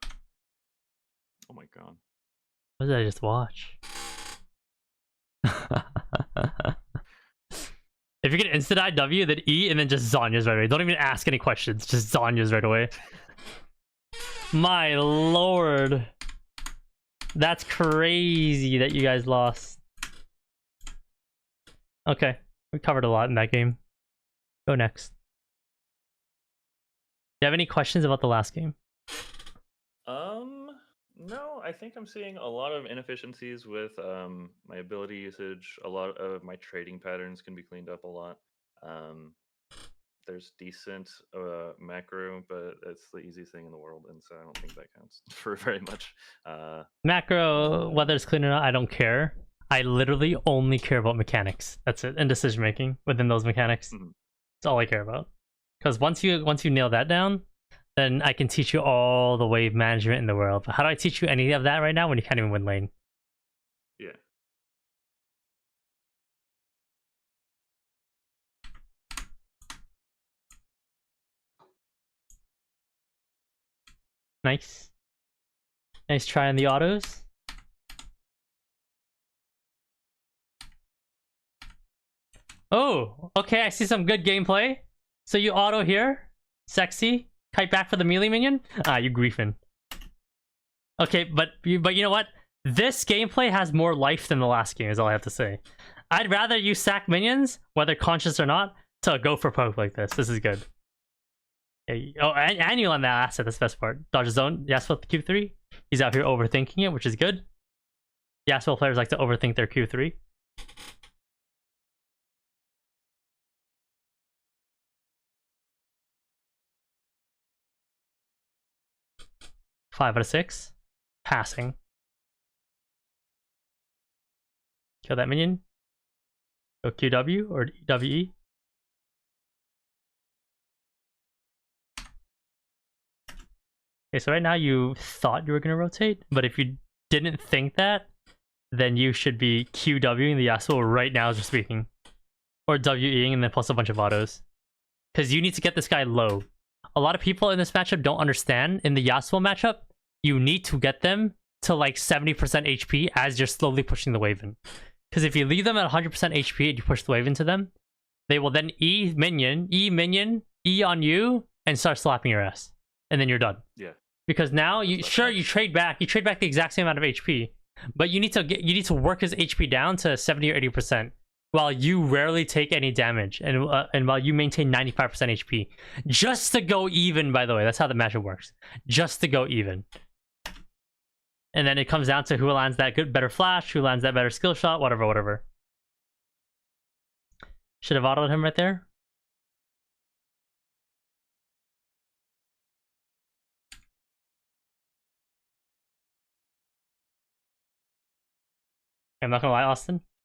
Oh my god. What did I just watch? If you can insta-die W, then E, and then just Zonya's right away. Don't even ask any questions. Just Zonya's right away. My lord. That's crazy that you guys lost. Okay. We covered a lot in that game. Go next. Do you have any questions about the last game? No, I think I'm seeing a lot of inefficiencies with my ability usage. A lot of my trading patterns can be cleaned up a lot. There's decent macro, but it's the easiest thing in the world, and so I don't think that counts for very much. Macro, whether it's clean or not, I don't care. I literally only care about mechanics. That's it, and decision making within those mechanics. Mm-hmm. That's all I care about. Because once you nail that down, then I can teach you all the wave management in the world. But how do I teach you any of that right now when you can't even win lane? Yeah. Nice. Nice try on the autos. Oh, okay, I see some good gameplay. So you auto here. Sexy. Kite back for the melee minion? Ah, you griefing. Okay, but you know what? This gameplay has more life than the last game, is all I have to say. I'd rather you sack minions, whether conscious or not, to go for poke like this. This is good. Oh, and you on that asset, that's the best part. Dodge zone, Yasuo Q3. He's out here overthinking it, which is good. Yasuo players like to overthink their Q3. Five out of 6. Passing. Kill that minion. Go QW or WE. Okay, so right now you thought you were going to rotate, but if you didn't think that, then you should be QWing the Yasuo right now as we're speaking. Or WEing and then plus a bunch of autos. Because you need to get this guy low. a lot of people in this matchup don't understand. In the Yasuo matchup, you need to get them to like 70% HP as you're slowly pushing the wave in. Because if you leave them at 100% HP and you push the wave into them, they will then E minion, E on you, and start slapping your ass. And then you're done. Yeah. Because now you trade back the exact same amount of HP, but you need to work his HP down to 70 or 80%, while you rarely take any damage, and while you maintain 95% HP, just to go even. By the way, that's how the matchup works, just to go even. And then it comes down to who lands that better flash, who lands that better skill shot, whatever. Should have autoed him right there. I'm not gonna lie, Austin.